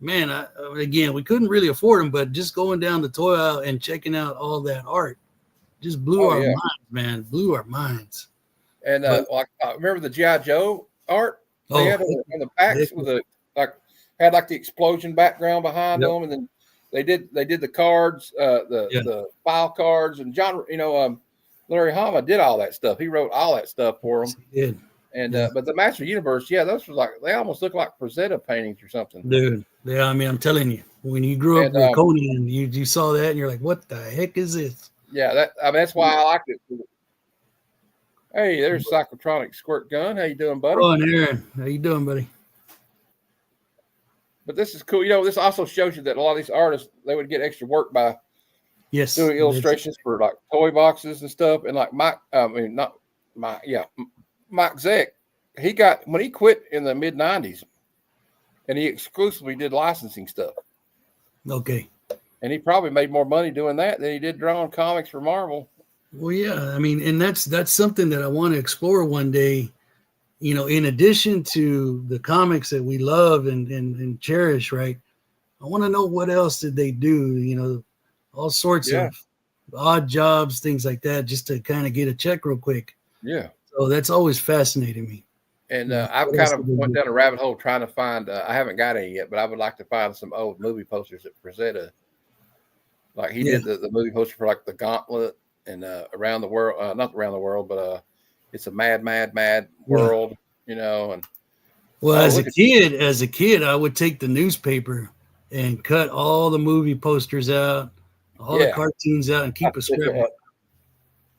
Man, again, we couldn't really afford them, but just going down the toy aisle and checking out all that art just blew our minds, man. Blew our minds. And I remember the G.I. Joe art they had on the backs with had like the explosion background behind Yep. them, and then they did the cards, the file cards, and John, Larry Hama did all that stuff. He wrote all that stuff for them. He did. And Yeah. but the Master Universe, yeah, those were like they almost look like Frazetta paintings or something. Dude. Yeah, I mean, I'm telling you, when you grew up And, with Conan, you saw that and you're like, what the heck is this? Yeah, that's why I liked it. Hey, there's Cyclotronic Squirt Gun. How you doing, buddy? Oh, and Aaron, how you doing, buddy? But this is cool. This also shows you that a lot of these artists, they would get extra work by Yes. doing illustrations for like toy boxes and stuff. And like Mike Zeck, when he quit in the mid 90s, and he exclusively did licensing stuff. Okay. And he probably made more money doing that than he did drawing comics for Marvel. Well, yeah, I mean, and that's something that I want to explore one day. In addition to the comics that we love and cherish, right? I want to know what else did they do, all sorts of odd jobs, things like that, just to kind of get a check real quick. Yeah. So that's always fascinating me. And Yeah, I've what kind else of did they went do? down a rabbit hole trying to find, I haven't got any yet, but I would like to find some old movie posters at Frazetta. Like he did the movie poster for like The Gauntlet and Around the World, not Around the World, but It's a Mad, Mad, Mad World, and Well, as a kid, I would take the newspaper and cut all the movie posters out, all the cartoons out, and keep a scrapbook.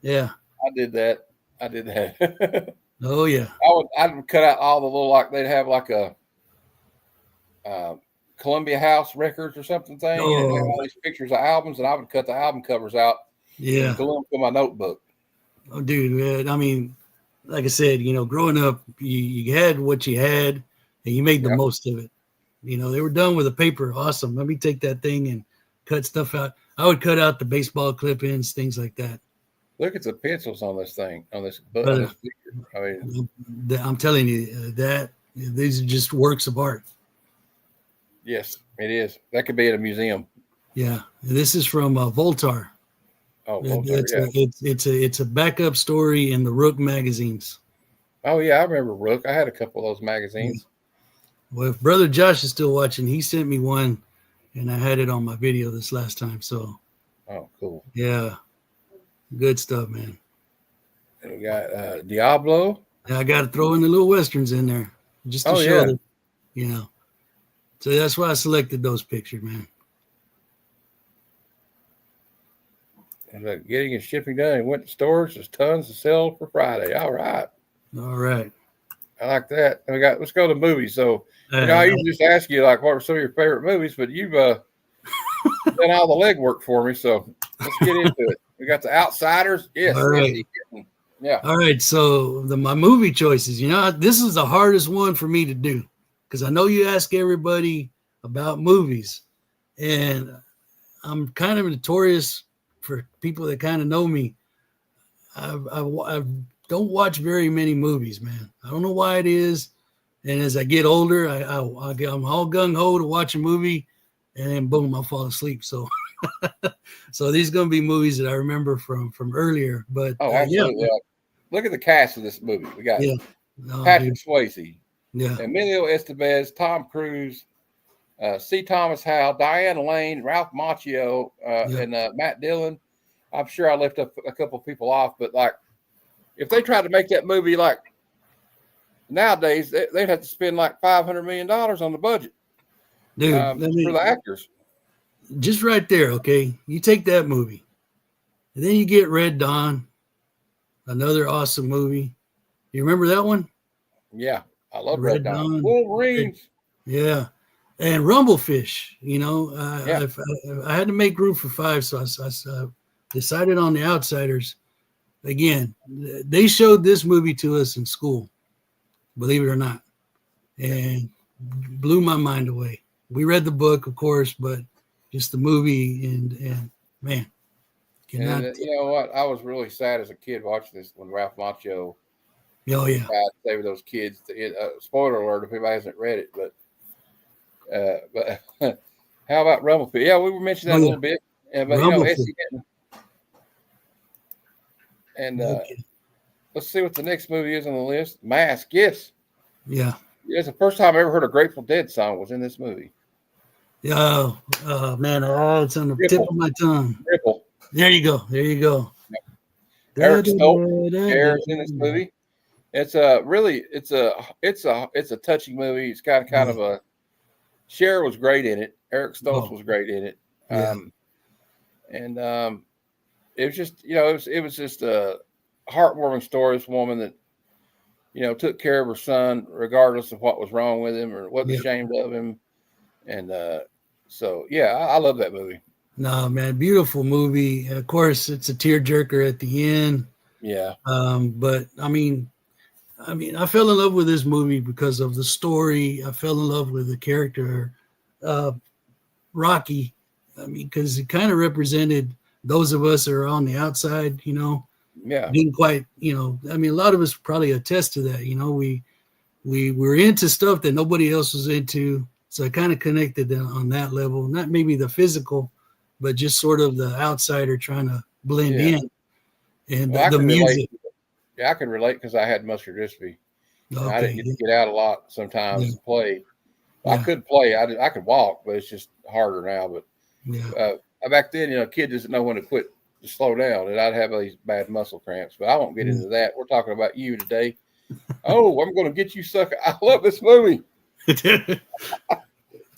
Yeah. I did that. Oh yeah. I would cut out all the little, like they'd have like a Columbia House Records or something thing, and have all these pictures of albums, and I would cut the album covers out. Yeah. And glue them to my notebook. Oh, dude, man. I mean, like I said, growing up, you had what you had, and you made the most of it. They were done with the paper. Awesome. Let me take that thing and cut stuff out. I would cut out the baseball clip-ins, things like that. Look at the pencils on this thing, on this Brother, figure. I mean, I'm telling you that these are just works of art. yes, it is. That could be at a museum. Yeah, this is from Voltar. Oh, Voltaire, It's a backup story in the Rook magazines. Oh yeah, I remember Rook. I had a couple of those magazines. Well, if Brother Josh is still watching, he sent me one, and I had it on my video this last time. So, oh, cool. Yeah, good stuff, man. And we got Diablo. Yeah, I got to throw in the little westerns in there just to show that, So that's why I selected those pictures, man. And getting and shipping done. He went to stores. There's tons to sell for Friday. All right. All right. I like that. And let's go to movies. So, I usually just ask you like, what are some of your favorite movies? But you've done all the legwork for me. So let's get into it. We got The Outsiders. Yes. All right. Yeah. All right. So my movie choices. This is the hardest one for me to do because I know you ask everybody about movies, and I'm kind of notorious for people that kind of know me. I don't watch very many movies, man. I don't know why it is. And as I get older, I'm all gung ho to watch a movie, and then boom, I'll fall asleep. So, so these are going to be movies that I remember from earlier. But absolutely. Look at the cast of this movie. We got Patrick Swayze, Emilio Estevez, Tom Cruise, C. Thomas Howell, Diane Lane, Ralph Macchio, and Matt Dillon. I'm sure I left up a couple people off, but like, if they tried to make that movie like nowadays, they'd have to spend like $500 million on the budget, dude, for the actors. Just right there, okay. You take that movie, and then you get Red Dawn, another awesome movie. You remember that one? Yeah, I love Red Dawn. Wolverines. Yeah. And Rumblefish, I had to make room for 5, so I decided on The Outsiders. Again, they showed this movie to us in school, believe it or not, and blew my mind away. We read the book, of course, but just the movie and man. And you know what? I was really sad as a kid watching this when Ralph Macchio died to save those kids. Spoiler alert if anybody hasn't read it, but how about Rumblefish? Yeah, we were mentioning that a little bit. But let's see what the next movie is on the list. Mask, yes. Yeah. It's the first time I ever heard a Grateful Dead song was in this movie. Oh, man, it's on the tip of my tongue. Ripple. There you go. There you go. Eric Stoltz shares in this movie. It's a really it's a touching movie. It's kind of a Cher was great in it. Eric Stoltz was great in it. Yeah. It was just it was just a heartwarming story. This woman that took care of her son regardless of what was wrong with him or wasn't ashamed of him. And so I love that movie. No, man, beautiful movie. Of course, it's a tearjerker at the end. Yeah. But I mean, I fell in love with this movie because of the story. I fell in love with the character, Rocky. I mean, because it kind of represented those of us that are on the outside, Yeah. didn't quite, I mean, a lot of us probably attest to that. We were into stuff that nobody else was into. So I kind of connected on that level, not maybe the physical, but just sort of the outsider trying to blend in. And the music. I can relate because I had muscular dystrophy. Okay. I didn't get to get out a lot sometimes to play. Yeah. I could play. I could walk, but it's just harder now. But back then, a kid doesn't know when to quit, to slow down, and I'd have these bad muscle cramps. But I won't get into that. We're talking about you today. Oh, I'm going to get you, sucker. I love this movie.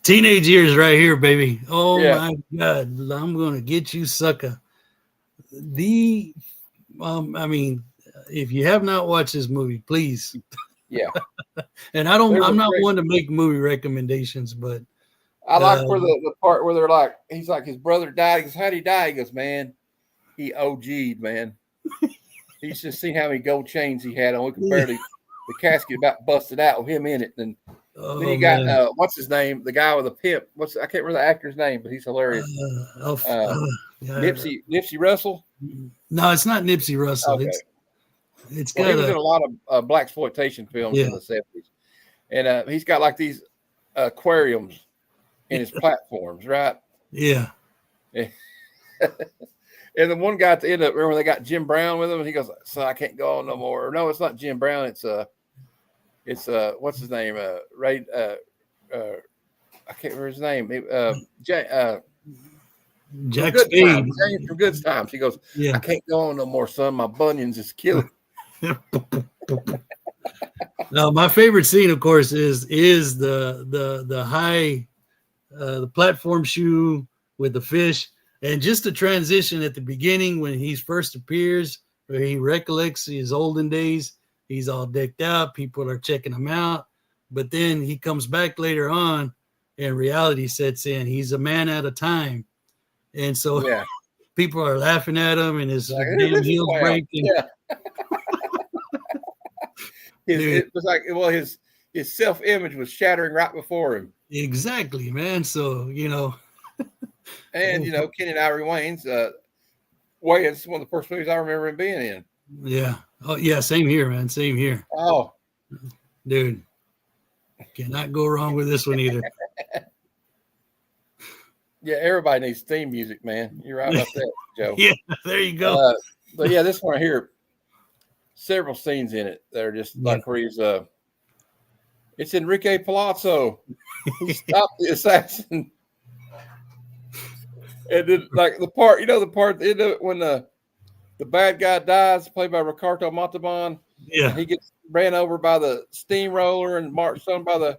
Teenage years right here, baby. Oh my God, I'm going to get you, sucker. I mean, if you have not watched this movie, please. Yeah. And I'm not one to make movie recommendations, but I like where the part where they're like, he's like, his brother died. He goes, how'd he die? He goes, man, he OG'd, man. He's just seen how many gold chains he had on. We could barely, the casket about busted out with him in it. And then you got, what's his name? The guy with the pimp. I can't remember the actor's name, but he's hilarious. Nipsey Russell? No, it's not Nipsey Russell. Okay. It's he was in a lot of blaxploitation films in the 70s. And he's got like these aquariums in his platforms, right? Yeah. And the one guy at the end of, remember they got Jim Brown with him, and he goes, "So I can't go on no more." Or, no, it's not Jim Brown. It's what's his name? Ray. I can't remember his name. Jack Spade. James from Good Times. He goes, "I can't go on no more, son. My bunions is killing." No, my favorite scene, of course, is the high, the platform shoe with the fish. And just the transition at the beginning when he first appears, where he recollects his olden days, he's all decked out, people are checking him out. But then he comes back later on and reality sets in. He's a man at a time. And so people are laughing at him and his damn heels breaking. Yeah. It was like, well, his self-image was shattering right before him. Exactly, man. So, And Kenny and Ivory Wayne's Wayans, one of the first movies I remember him being in. Yeah. Oh yeah, same here, man. Same here. Oh, dude, cannot go wrong with this one either. Yeah, everybody needs theme music, man. You're right about that, Joe. Yeah, there you go. But yeah, this one here, several scenes in it that are just like where he's it's Enrique Palazzo. He stopped the assassin. And then, like the part, the part at the end of it when the bad guy dies, played by Ricardo Montalban. Yeah, he gets ran over by the steamroller and marched on by the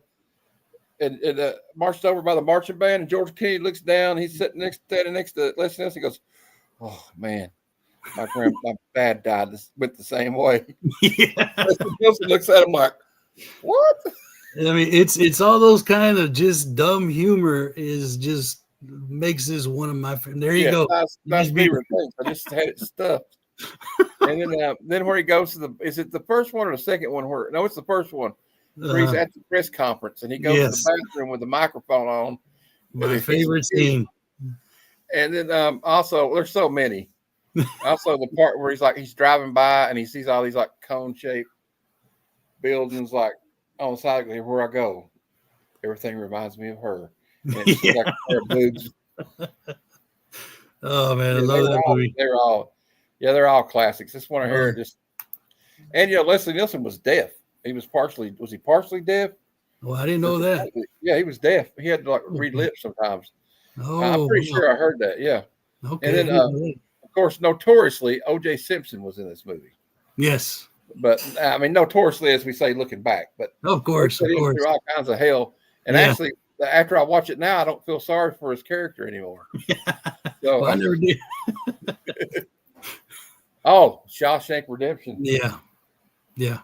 marched over by the marching band. And George Kennedy looks down. He's sitting next to Leslie Nielsen. He goes, "Oh man, my dad died. Went the same way." Yeah. Leslie Nielsen looks at him like, "What?" I mean, it's all those kind of just dumb humor is just makes this one of my favorite. There you go. Nice favorite things. I just had it stuffed. And then where he goes to is it the first one or the second one? No, it's the first one. Where he's at the press conference and he goes to the bathroom with the microphone on. My favorite scene. And then also there's so many. Also the part where he's driving by and he sees all these like cone shaped buildings like on the side of where I go. Everything reminds me of her. And it's like a pair of boobs. Oh man, I love that movie. They're all classics. This one here just, and Leslie Nielsen was deaf. Was he partially deaf? Well, I didn't know that. Yeah, he was deaf. He had to like read lips sometimes. I'm Oh, pretty wow. sure I heard that. Yeah. Okay. And then, of course, notoriously, O.J. Simpson was in this movie. Yes, But I mean, notoriously, as we say, looking back. But of course, they of put him course. through all kinds of hell. And Yeah. actually, after I watch it now, I don't feel sorry for his character anymore. So, Well, I never did. oh, Shawshank Redemption. Yeah, yeah.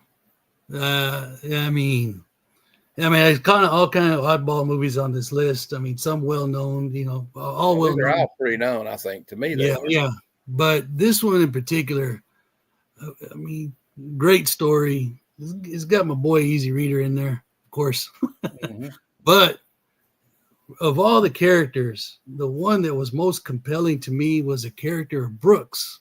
I mean, it's kind of all kind of oddball movies on this list. I mean, some well known, all well They're known. all pretty known, I think. To me, they Yeah, are. yeah. But this one in particular, I mean, great story. It's got my boy Easy Reader in there, of course. Mhm. But of all the characters, the one that was most compelling to me was the character of Brooks.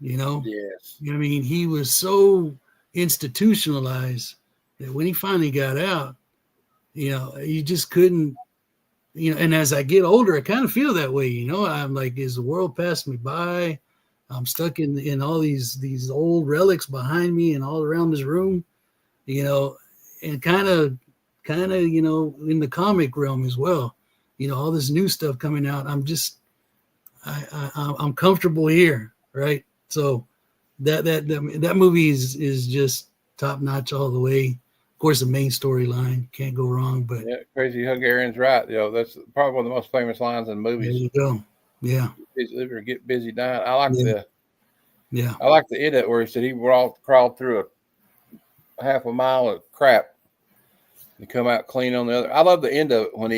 Yes. I mean, he was so institutionalized that when he finally got out, you just couldn't, and as I get older, I kind of feel that way, I'm like, is the world passing me by? I'm stuck in all these old relics behind me and all around this room, and kind of, in the comic realm as well, all this new stuff coming out. I'm comfortable here, right? So that movie is just top notch all the way. Of course, the main storyline can't go wrong. But Yeah, Crazy Hungarian's right. That's probably one of the most famous lines in there movies. you go. Yeah, Live or get busy dying. I like yeah, the end of it where he said he crawled through a half a mile of crap and come out clean on the other. I love the end of it when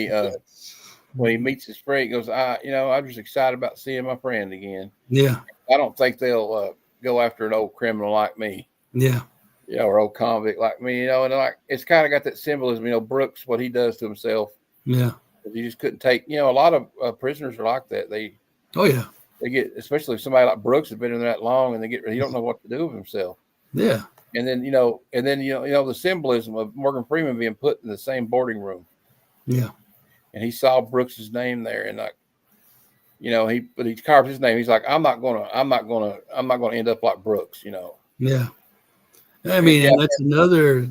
he meets his friend. He goes, I'm just excited about seeing my friend again. yeah, I don't think they'll go after an old criminal like me. yeah, Or old convict like me, and like it's kind of got that symbolism, Brooks, what he does to himself. yeah. He just couldn't take, a lot of prisoners are like that. Oh yeah, They get, especially if somebody like Brooks has been in there that long, and he don't know what to do with himself. yeah, And then, the symbolism of Morgan Freeman being put in the same boarding room, yeah, and he saw Brooks's name there, and like, he carved his name. He's like, I'm not gonna end up like Brooks, yeah. I mean, Yeah. and that's another,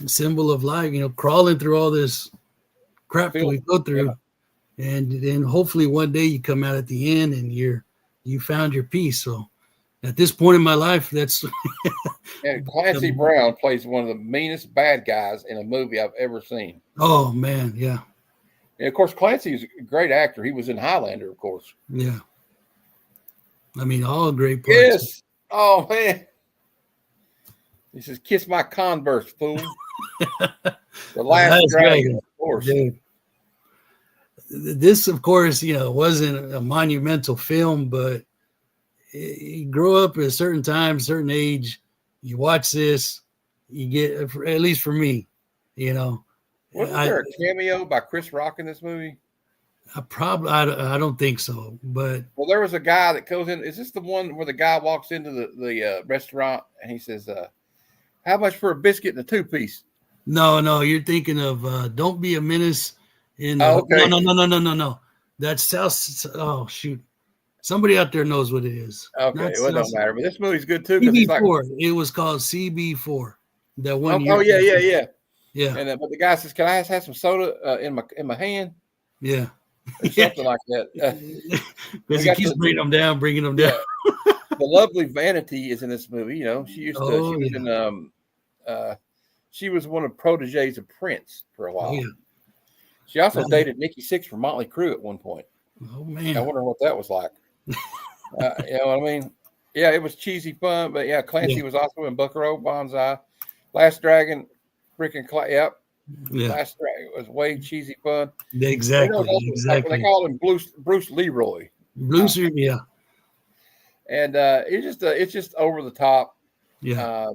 symbol of life. Crawling through all this crap that we go through, and then hopefully one day you come out at the end and you found your peace. So, at this point in my life, that's And Clancy Brown plays one of the meanest bad guys in a movie I've ever seen. oh man, yeah, And of course, Clancy's a great actor. He was in Highlander, of course. yeah. I mean, all great parts. Yes. Oh man. He says, "Kiss my Converse, fool." The Last Last Dragon, Dragon. of course. Dude. This, of course, wasn't a monumental film, but you grow up at a certain time, certain age, you watch this, you get, at least for me, Wasn't there a cameo by Chris Rock in this movie? I don't think so, but Well, there was a guy that goes in. Is this the one where the guy walks into the restaurant and he says, "How much for a biscuit and a 2-piece?" no, you're thinking of Don't Be a Menace in okay. No. That's South. Oh shoot, somebody out there knows what it is. Okay, Not well, it don't South- matter. But this movie's good too because it's like, CB4. It was called CB4. That one year. oh yeah. Yeah. And but the guy says, "Can I just have some soda in my hand?" Yeah. Or something like that. Because he got keeps the- bringing them down. The lovely Vanity is in this movie. She was in she was one of proteges of Prince for a while. Oh, yeah. She also dated Nikki Sixx from Motley Crue at one point. Oh, I man. wonder what that was like. You know what I mean? Yeah, it was cheesy fun, but yeah, Clancy was also in Buckaroo Banzai, Last Dragon, freaking yep. Yeah. Last Dragon was way cheesy fun. Exactly. They call him Bruce Leroy. Blueser, yeah. And it's just over the top. Yeah.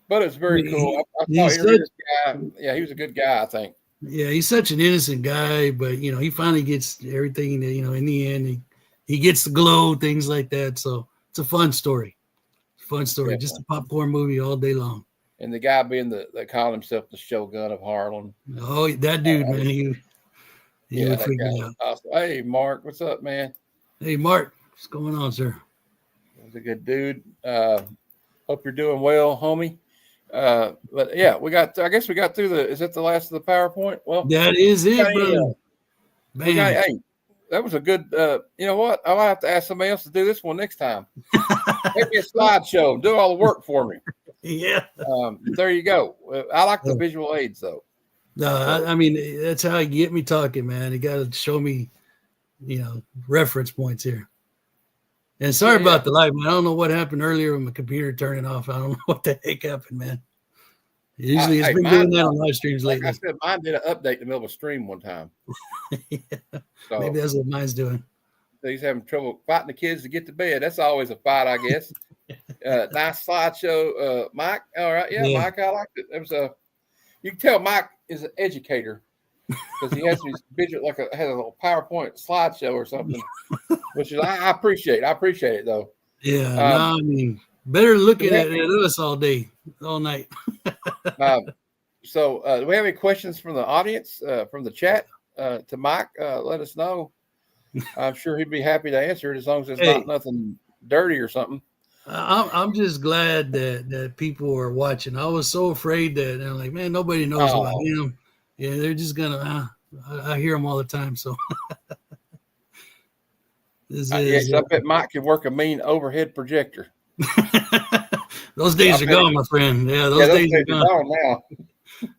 But it's very cool. I thought this guy, he was a good guy, I think. Yeah, he's such an innocent guy, but he finally gets everything that, in the end he gets the glow, things like that. So it's a fun story. Yeah. Just a popcorn movie all day long. And the guy being they called himself the Shogun of Harlem. Oh, that dude, man, he would that freak guy me was out. awesome. Hey, Mark, what's up, man? Hey, Mark, what's going on, sir? He's a good dude. Hope you're doing well, homie. But yeah, I guess we got through is that the last of the PowerPoint? Well, That is we got it, brother. Man. hey, that was a good, you know what? I'll have to ask somebody else to do this one next time. Make me a slideshow, do all the work for me. Yeah. There you go. I like the visual aids though. No, I mean, that's how you get me talking, man. You got to show me, reference points here. And sorry about the light, man. I don't know what happened earlier with my computer turning off. I don't know what the heck happened, man. Usually it's been doing that on live streams lately. Like I said, mine did an update in the middle of a stream one time. Yeah. So Maybe that's what mine's doing. he's having trouble fighting the kids to get to bed. That's always a fight, I guess. Nice slideshow, Mike. All right, yeah, Mike, I liked it. It was you can tell Mike is an educator because he has these visual, has a little PowerPoint slideshow or something, which is I appreciate. I appreciate it though. Yeah, no, I mean, better looking at us all day, all night. So, do we have any questions from the audience, from the chat to Mike? Let us know. I'm sure he'd be happy to answer it as long as it's not nothing dirty or something. I'm just glad that people are watching. I was so afraid that I'm like, man, nobody knows about him. Yeah, they're just gonna. I hear them all the time. So, yes, I bet Mike could work a mean overhead projector. Those days are gone, my friend. Yeah, those days are gone now.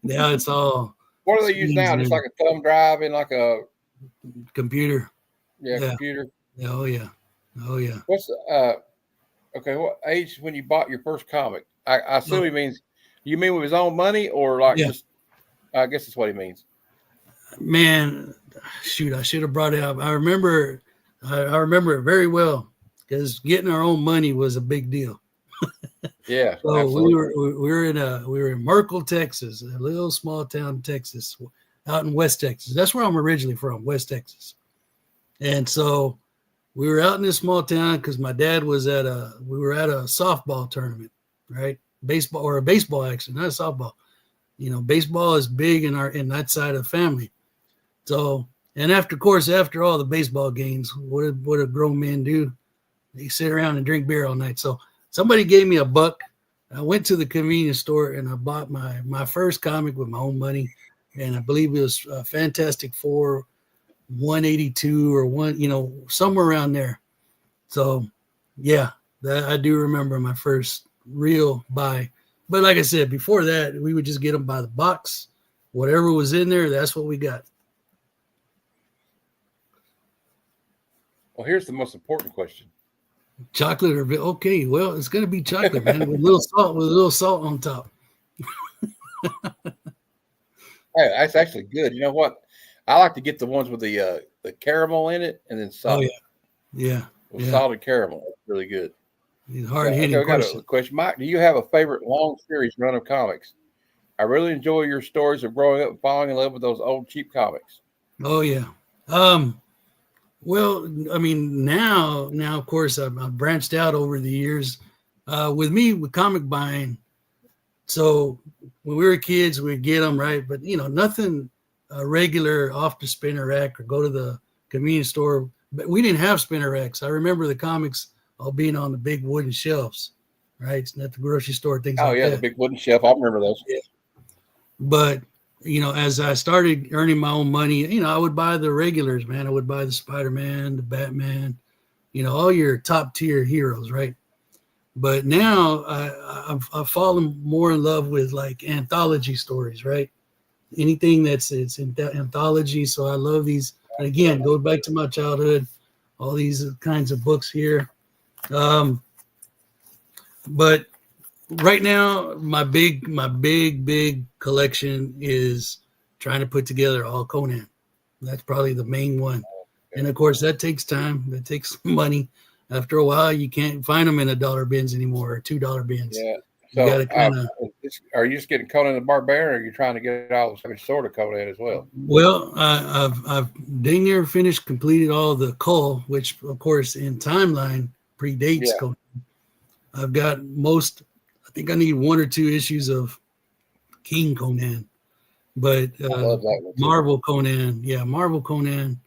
Yeah, it's all. What do they use now? Just like a thumb drive and like a computer. Yeah, computer. Oh yeah. What's okay? What age when you bought your first comic? I assume he means. You mean with his own money or like just? I guess that's what he means. Man, shoot! I should have brought it up. I remember it very well because getting our own money was a big deal. Yeah. So absolutely. we were in Merkel, Texas, a little small town, Texas, out in West Texas. That's where I'm originally from, West Texas. And so we were out in this small town because my dad was we were at a softball tournament, right? Baseball actually, not a softball. Baseball is big in that side of the family. So, and after all the baseball games, what do grown men do? They sit around and drink beer all night. So somebody gave me $1. I went to the convenience store and I bought my first comic with my own money. And I believe it was Fantastic Four 182 or somewhere around there. So yeah, that I do remember my first real buy. But like I said, before that, we would just get them by the box. Whatever was in there, that's what we got. Well, here's the most important question. Chocolate or okay, well, it's gonna be chocolate, man, with a little salt on top. Hey, that's actually good. You know what? I like to get the ones with the caramel in it and then salt. Oh yeah. With salted caramel. That's really good. Hard hitting. I got a question. Mike, do you have a favorite long series run of comics? I really enjoy your stories of growing up and falling in love with those old cheap comics. Oh yeah. Well, I mean, now of course I've branched out over the years. With me with comic buying. So when we were kids, we'd get them, right? But nothing regular off the spinner rack or go to the convenience store. But we didn't have spinner racks. I remember the comics all being on the big wooden shelves, right? It's not the grocery store, things like that. The big wooden shelf. I remember those. Yeah. But, as I started earning my own money, I would buy the regulars, man. I would buy the Spider-Man, the Batman, all your top tier heroes, right? But now I've fallen more in love with like anthology stories, right? Anything it's anthology. So I love these. And again, go back to my childhood, all these kinds of books here. But right now, my big collection is trying to put together all Conan. That's probably the main one. And of course, that takes time. That takes money. After a while, you can't find them in $1 bins anymore or $2 bins. Yeah. So, are you just getting Conan the Barbarian, or are you trying to get all the sort of Conan as well? Well, I've dang near completed all the Cull, which of course in timeline predates Conan. I've got I think I need 1 or 2 issues of King Conan, but Marvel Conan, Marvel Conan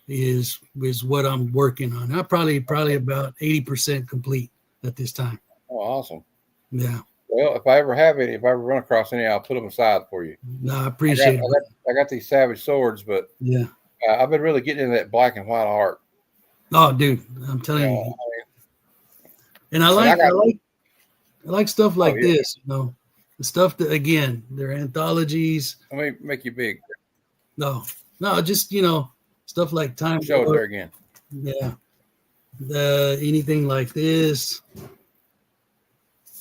is what I'm working on. I'm probably about 80% complete at this time. Oh, awesome. Yeah. Well, if I ever have any, if I ever run across any, I'll put them aside for you. No, I I got, appreciate I it. got, I got these Savage swords, but Yeah. I've been really getting into that black and white art. Oh, dude, I'm You telling know, you. And I and like I got, I like stuff oh like yeah, this, the stuff that, again, they're anthologies. let me make you big. No, no, just stuff like Time Show it Lord. there again. Yeah, anything like this,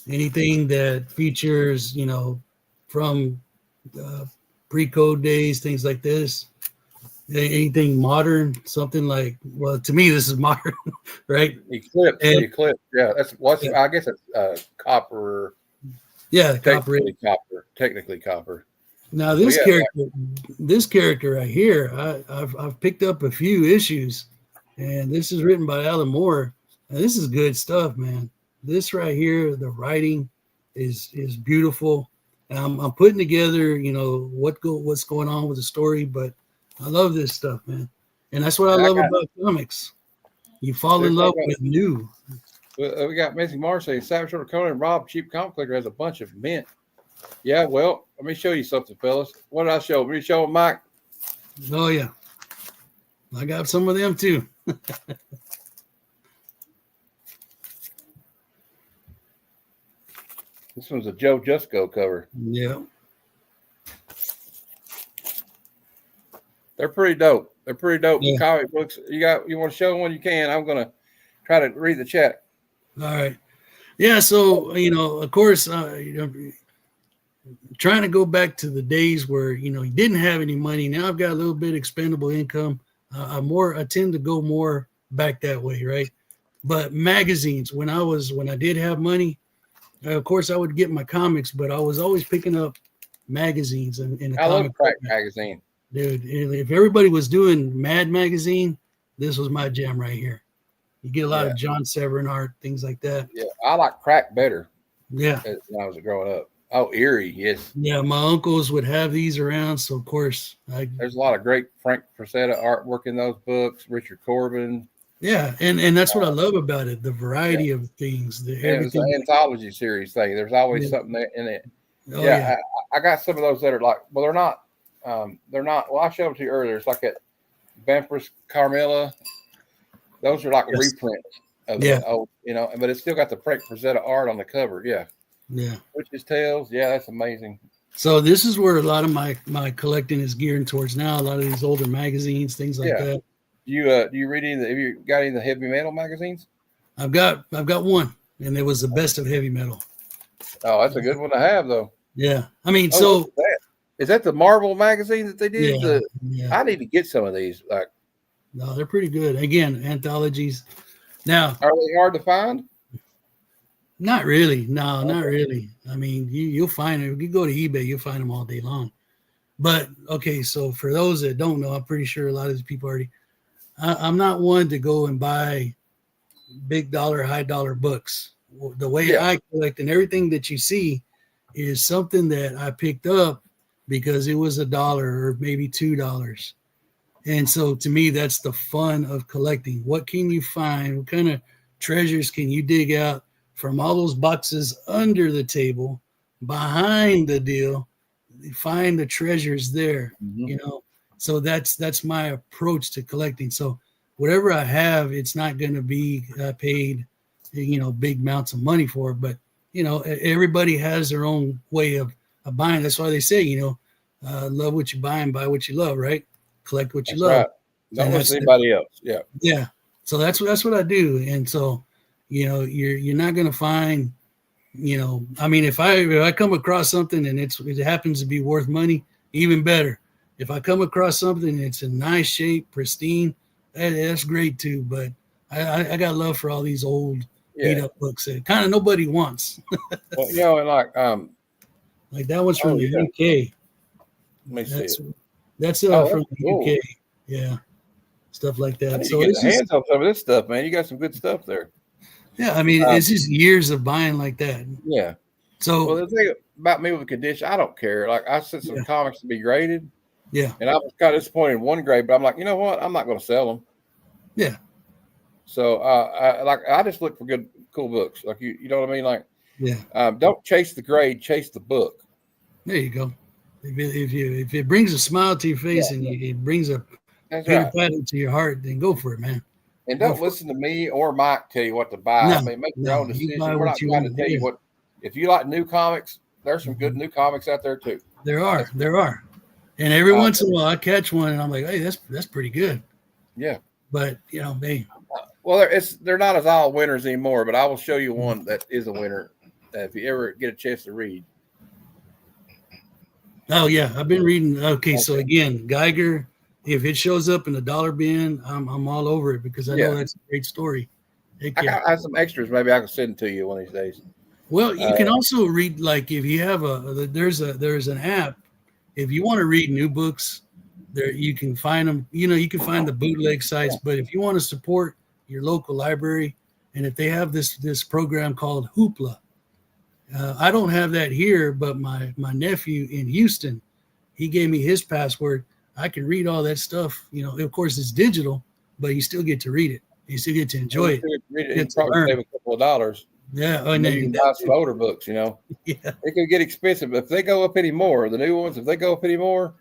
anything that features, from pre-code days, things like this. Anything modern, something like, well, to me, this is modern, right? Eclipse, And the eclipse. Yeah, yeah, I guess it's copper, yeah, copyright. technically copper. Now But yeah, this character right here, I've picked up a few issues, and this is written by Alan Moore, and this is good stuff, man. This right here, the writing is beautiful. And I'm putting together, what's going on with the story, but I love this stuff, man, and that's what I and I love got about comics. You fall in there's love with new. we got Missy Marcy, Savage Sword of Conan, and Rob Cheap Comic Clicker has a bunch of mint. Yeah, well, let me show you something, fellas. What did I show? Let me show them, Mike. Oh yeah, I got some of them too. This one's a Joe Jusko cover. Yeah, They're pretty dope. They're pretty dope yeah. comic books. You want to show one? You can. I'm gonna try to read the chat. All right. Yeah. So of course, trying to go back to the days where you didn't have any money. Now I've got a little bit expendable income. I tend to go more back that way, right? But magazines, when I did have money, of course I would get my comics, but I was always picking up magazines in the I love comic Crack book. magazine. Dude, if everybody was doing Mad magazine, this was my jam right here. You get a lot Yeah, of John Severin art, things like that. yeah. I like Crack better Yeah. when I was growing up. Oh, Eerie, yes. Yeah, my uncles would have these around, so of course There's a lot of great Frank Frazetta artwork in those books. Richard Corbin. yeah, and that's what I love about it, the variety of things, the And it was an everything. anthology series thing. There's always Yeah. something there in it. Oh Yeah, yeah. I got some of those that are like, well, they're not. Well, I showed them to you earlier. It's like at Bampress Carmilla. Those are like Yes. reprints of Yeah. the old, but it's still got the Frank Frazetta art on the cover. Yeah. Yeah. Witch's Tales. Yeah, that's amazing. So this is where a lot of my collecting is geared towards now. A lot of these older magazines, things like Yeah. that. Do you read have you got any of the heavy metal magazines? I've got one, and it was the best of heavy metal. Oh, that's a good one to have though. Yeah, I mean, Oh, so look at that. Is that the Marvel magazine that they did? yeah, yeah. I need to get some of these. Like, No, they're pretty good. Again, anthologies. Now, are they hard to find? not really. No, not Okay. really. I mean, you'll find it. If you go to eBay, you'll find them all day long. But okay, so for those that don't know, I'm pretty sure a lot of these people already. I'm not one to go and buy big dollar, high dollar books. The way Yeah. I collect and everything that you see is something that I picked up because it was $1 or maybe $2. And so to me, that's the fun of collecting. What can you find? What kind of treasures can you dig out from all those boxes under the table, behind the deal? Find the treasures there, Mhm. So that's my approach to collecting. So whatever I have, it's not going to be paid, big amounts of money for it. But everybody has their own way of buying. That's why they say, love what you buy and buy what you love, right? Collect what you That's love. right. Don't And listen to anybody else. Yeah. Yeah. So that's what I do. And so, you're not going to find, I mean, if I come across something and it happens to be worth money, even better. If I come across something and it's in nice shape, pristine, that's great too. But I got love for all these old beat Yeah. up books that kind of nobody wants. Well, and like Like that one's from oh the yeah. UK. Let me see That's it. that's Oh, from that's the cool. UK. Yeah. Stuff like I that. need So to get it's the just hands on some of this stuff, man. You got some good stuff there. yeah, I mean, Um, it's just years of buying like that. yeah. So Well, the thing about me with the condition, I don't care. Like I sent some yeah, comics to be graded, yeah, and I was kind of disappointed in one grade, but I'm like, you know what? I'm not going to sell them. yeah, So I just look for good, cool books. Like you know what I mean? Like Yeah. Don't chase the grade, chase the book. There you go. If it brings a smile to your face and it brings a That's pitter right. patter to your heart, then go for it, man. And Go don't for it. listen to me or Mike tell you what to buy. No, I mean, make your no, own you decision. buy We're what not you trying to want. tell you Yeah. what. If you like new comics, there's some good new comics out there too. There are. And every Uh, once in a while I catch one and I'm like, hey, that's pretty good. Yeah. But hey, Well, they're not as all winners anymore, but I will show you one that is a winner if you ever get a chance to read. oh yeah, I've been reading. Okay, so Okay. again, Geiger, if it shows up in the dollar bin, I'm all over it because I know Yeah. that's a great story. Heck I yeah. got some extras. Maybe I can send to you one of these days. Well, you can also read, like, if you have there's an app. If you want to read new books, there you can find them. You can find the bootleg sites, but if you want to support your local library, and if they have this program called Hoopla, I don't have that here, but my nephew in Houston, he gave me his password. I can read all that stuff. Of course it's digital, but you still get to read it. You still get to enjoy it. Read it. You Get to probably learn. save a couple of dollars. Yeah, And then you can buy some older books. yeah, It could get expensive if they go up anymore. The new ones, if they go up anymore,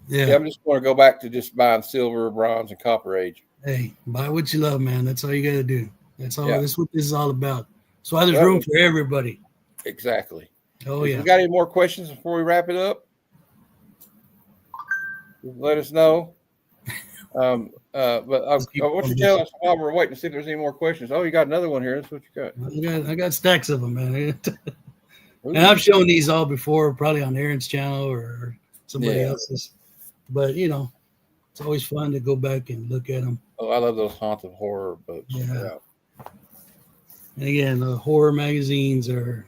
yeah. I'm just going to go back to just buying silver, bronze, and copper age. Hey, buy what you love, man. That's all you got to do. That's all. Yeah. That's what this is all about. That's why there's room for everybody. Exactly. Oh If yeah. you got any more questions before we wrap it up, let us know. But I want you to tell us while we're waiting to see if there's any more questions. Oh, you got another one here. That's what you got. I got stacks of them, man. And I've shown these all before, probably on Aaron's channel or somebody else's. But it's always fun to go back and look at them. Oh, I love those haunted horror books. Yeah. And again, the horror magazines are.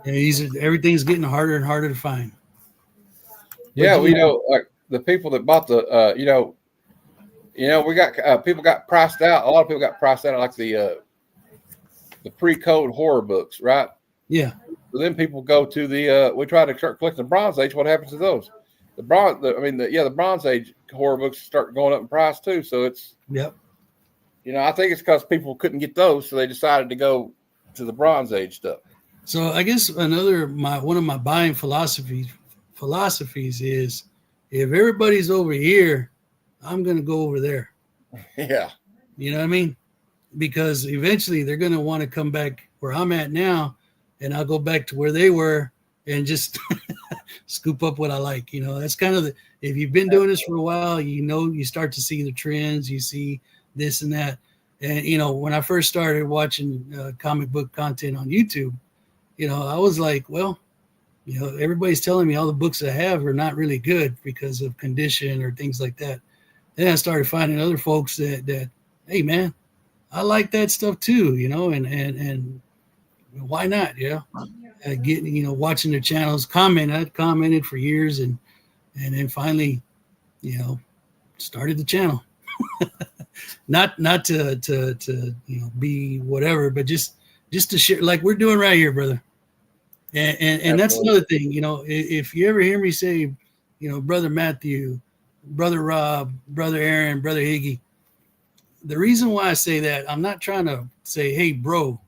Everything's getting harder and harder to find. Yeah, we know, like the people that bought the, we got people got priced out. A lot of people got priced out, like the pre-code horror books, right? Yeah. So then people go to the. We try to start collecting the Bronze Age. What happens to those? The Bronze Age horror books start going up in price too. So it's. Yep. I think it's because people couldn't get those, so they decided to go to the Bronze Age stuff. So I guess one of my buying philosophies is, if everybody's over here, I'm going to go over there. Yeah. You know what I mean? Because eventually they're going to want to come back where I'm at now, and I'll go back to where they were and just scoop up what I like. That's kind of if you've been doing this for a while, you start to see the trends, you see this and that. And, when I first started watching comic book content on YouTube, I was like, well, everybody's telling me all the books I have are not really good because of condition or things like that. Then I started finding other folks that hey, man, I like that stuff too, and why not? Getting, watching their channels, I'd commented for years and then finally, started the channel. not to be whatever, but just to share, like we're doing right here, brother. And that's another thing, if you ever hear me say, Brother Matthew, Brother Rob, Brother Aaron, Brother Higgy, the reason why I say that, I'm not trying to say, hey, bro,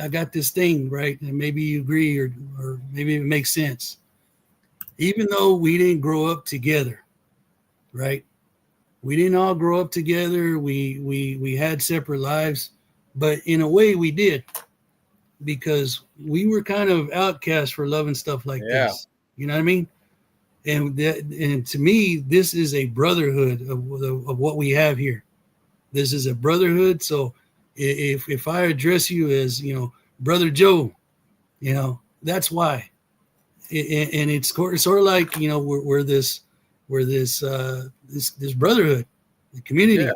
I got this thing, right? And maybe you agree or maybe it makes sense. Even though we didn't grow up together, right? We didn't all grow up together. We had separate lives, but in a way we did, because we were kind of outcasts for loving stuff like this. You know what I mean? And to me, this is a brotherhood of what we have here. This is a brotherhood. So if I address you as, Brother Joe, that's why. And it's sort of like, we're this brotherhood, the community,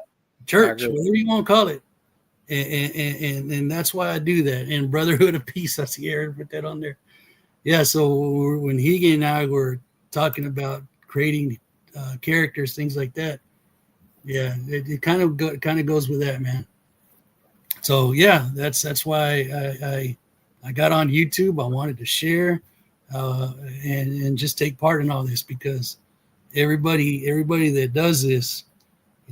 church, whatever you want to call it. And that's why I do that. And brotherhood of peace. I see Aaron put that on there. Yeah. So when Higgy and I were talking about creating characters, things like that. Yeah, it kind of goes with that, man. So yeah, that's why I got on YouTube. I wanted to share and just take part in all this, because everybody that does this,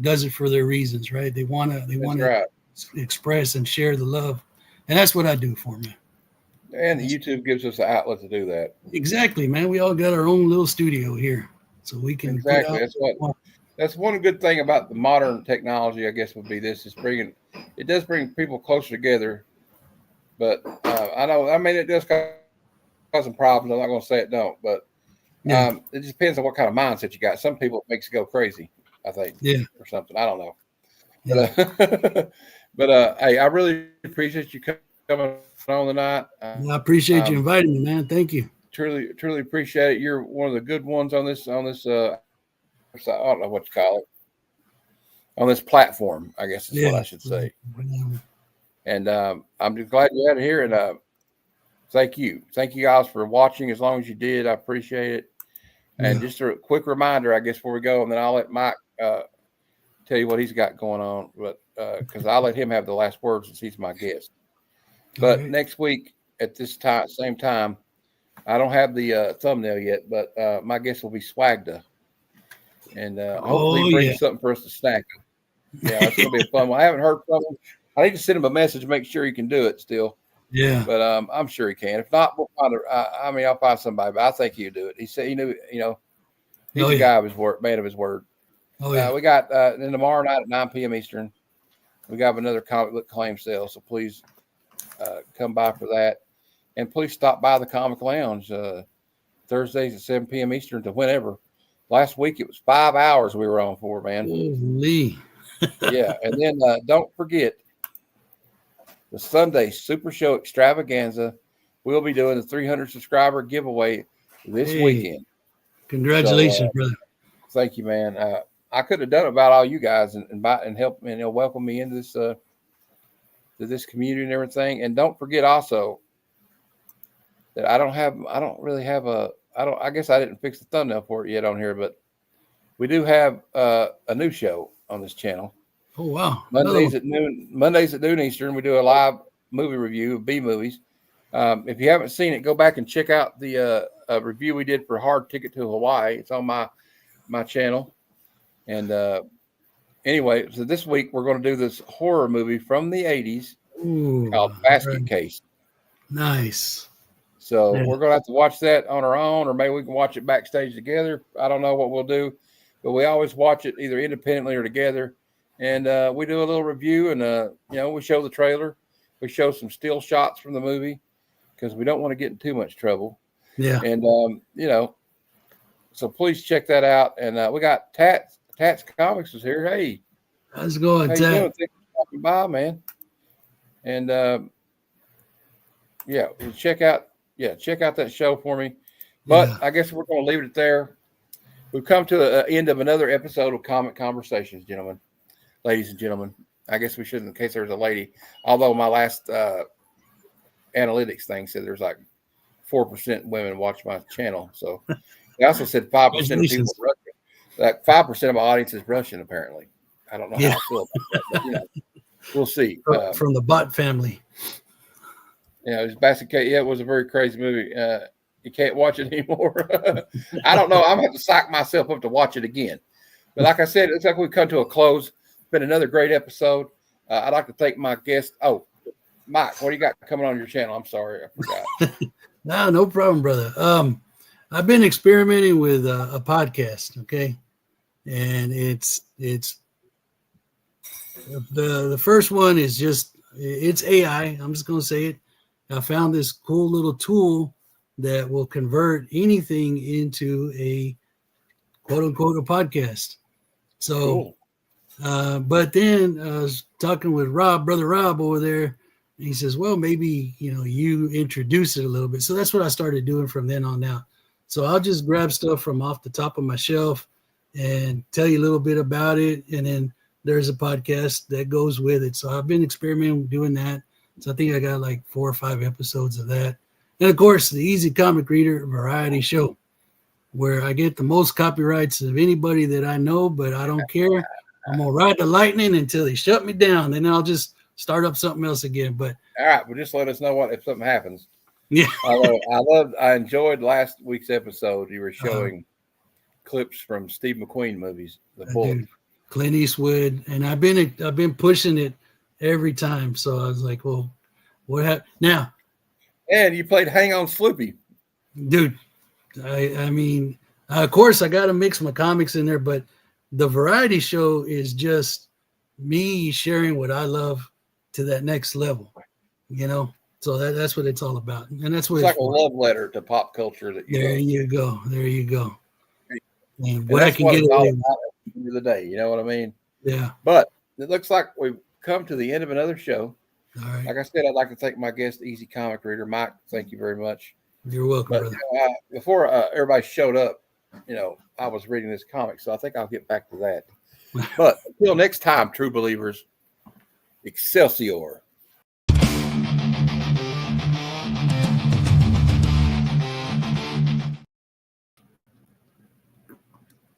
does it for their reasons, right? They want to express and share the love And that's what I do for me. And the YouTube gives us the outlet to do that. Exactly, man. We all got our own little studio here, so we can Exactly. Put out That's one good thing about the modern technology, I guess, would be this is it does bring people closer together. But I mean, it does cause some problems. I'm not going to say it don't, but Yeah. it just depends on what kind of mindset you got. Some people it makes it go crazy, I think, or something. I don't know. Yeah. But hey, I really appreciate you coming on tonight. I appreciate you inviting me, man. Thank you. Truly appreciate it. You're one of the good ones on this. I don't know what you call it, on this platform, I guess is what I should say. And I'm just glad you had it here. And thank you guys for watching as long as you did. I appreciate it. And just a quick reminder, I guess, before we go, and then I'll let Mike tell you what he's got going on, but because I'll let him have the last word since he's my guest. But next week at this same time, I don't have the thumbnail yet, but my guest will be Swagda, and hopefully bring something for us to snack. Yeah, that's gonna be a fun one. I haven't heard from him. I need to send him a message to make sure he can do it still. Yeah, but I'm sure he can. If not, we'll find I'll find somebody. But I think he'll do it. He said he knew. He's a guy of his word, man of his word. Oh yeah. We got then tomorrow night at 9 p.m. Eastern. We got another comic book claim sale, so please come by for that, and please stop by the Comic Lounge Thursdays at 7 p.m. Eastern to whenever. Last week it was 5 hours we were on for, man. Holy. Yeah, and then don't forget the Sunday Super Show Extravaganza. We'll be doing the 300 subscriber giveaway this weekend. Congratulations, brother. Thank you, man. I could have done it about all you guys and help me and welcome me into this to this community and everything. And don't forget also that I guess I didn't fix the thumbnail for it yet on here, but we do have a new show on this channel. Oh wow! Mondays at noon Eastern, we do a live movie review of B movies. If you haven't seen it, go back and check out the review we did for Hard Ticket to Hawaii. It's on my channel. And anyway, so this week we're going to do this horror movie from the 80s called Basket Case. Nice. So we're going to have to watch that on our own, or maybe we can watch it backstage together. I don't know what we'll do, but we always watch it either independently or together. And we do a little review, and we show the trailer. We show some still shots from the movie because we don't want to get in too much trouble. Yeah. And so please check that out. And we got Tats Comics is here. Hey, how's it going, Tat? Thanks for stopping by, man. And check out that show for me. But I guess we're going to leave it there. We've come to the end of another episode of Comic Conversations, ladies and gentlemen. I guess we shouldn't, in case there's a lady. Although my last analytics thing said there's like 4% women watch my channel. So they also said 5% of people are Russian. Like 5% of my audience is Russian, apparently. I don't know how I feel about that, but we'll see. From the Bot family. Yeah, it was Basket Case. Yeah, it was a very crazy movie. You can't watch it anymore. I don't know. I'm going to have to psych myself up to watch it again. But like I said, it's like we've come to a close. It's been another great episode. I'd like to thank my guest. Oh, Mike, what do you got coming on your channel? I'm sorry, I forgot. No problem, brother. I've been experimenting with a podcast, okay? And it's the first one is it's AI. I'm just going to say it. I found this cool little tool that will convert anything into a quote unquote a podcast. So, cool. But then I was talking with brother Rob over there, and he says, well, maybe, you introduce it a little bit. So that's what I started doing from then on out. So I'll just grab stuff from off the top of my shelf and tell you a little bit about it. And then there's a podcast that goes with it. So I've been experimenting doing that. So I think I got like 4 or 5 episodes of that. And of course, the Easy Comic Reader variety show, where I get the most copyrights of anybody that I know, but I don't care. I'm going to ride the lightning until they shut me down. Then I'll just start up something else again. But all right, well, just let us know if something happens. Yeah. I enjoyed last week's episode. You were showing clips from Steve McQueen movies, The Bullet. Clint Eastwood, and I've been pushing it every time. So I was like, well, What happened now, And you played Hang On Sloopy. dude? I mean, of course, I got to mix my comics in there, but the variety show is just me sharing what I love to that next level, you know. So that's what it's all about, and that's what It's like a for. love letter to pop culture that you There love. you go. There you go. And And what I that's can what get it's all away about at the end of the day. You know what I mean? with. Yeah. But it looks like we've come to the end of another show. All right. Like I said, I'd like to thank my guest, Easy Comic Reader, Mike. Thank you very much. You're welcome, But brother. before everybody showed up, I was reading this comic, so I think I'll get back to that. But until next time, true believers, Excelsior.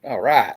All right.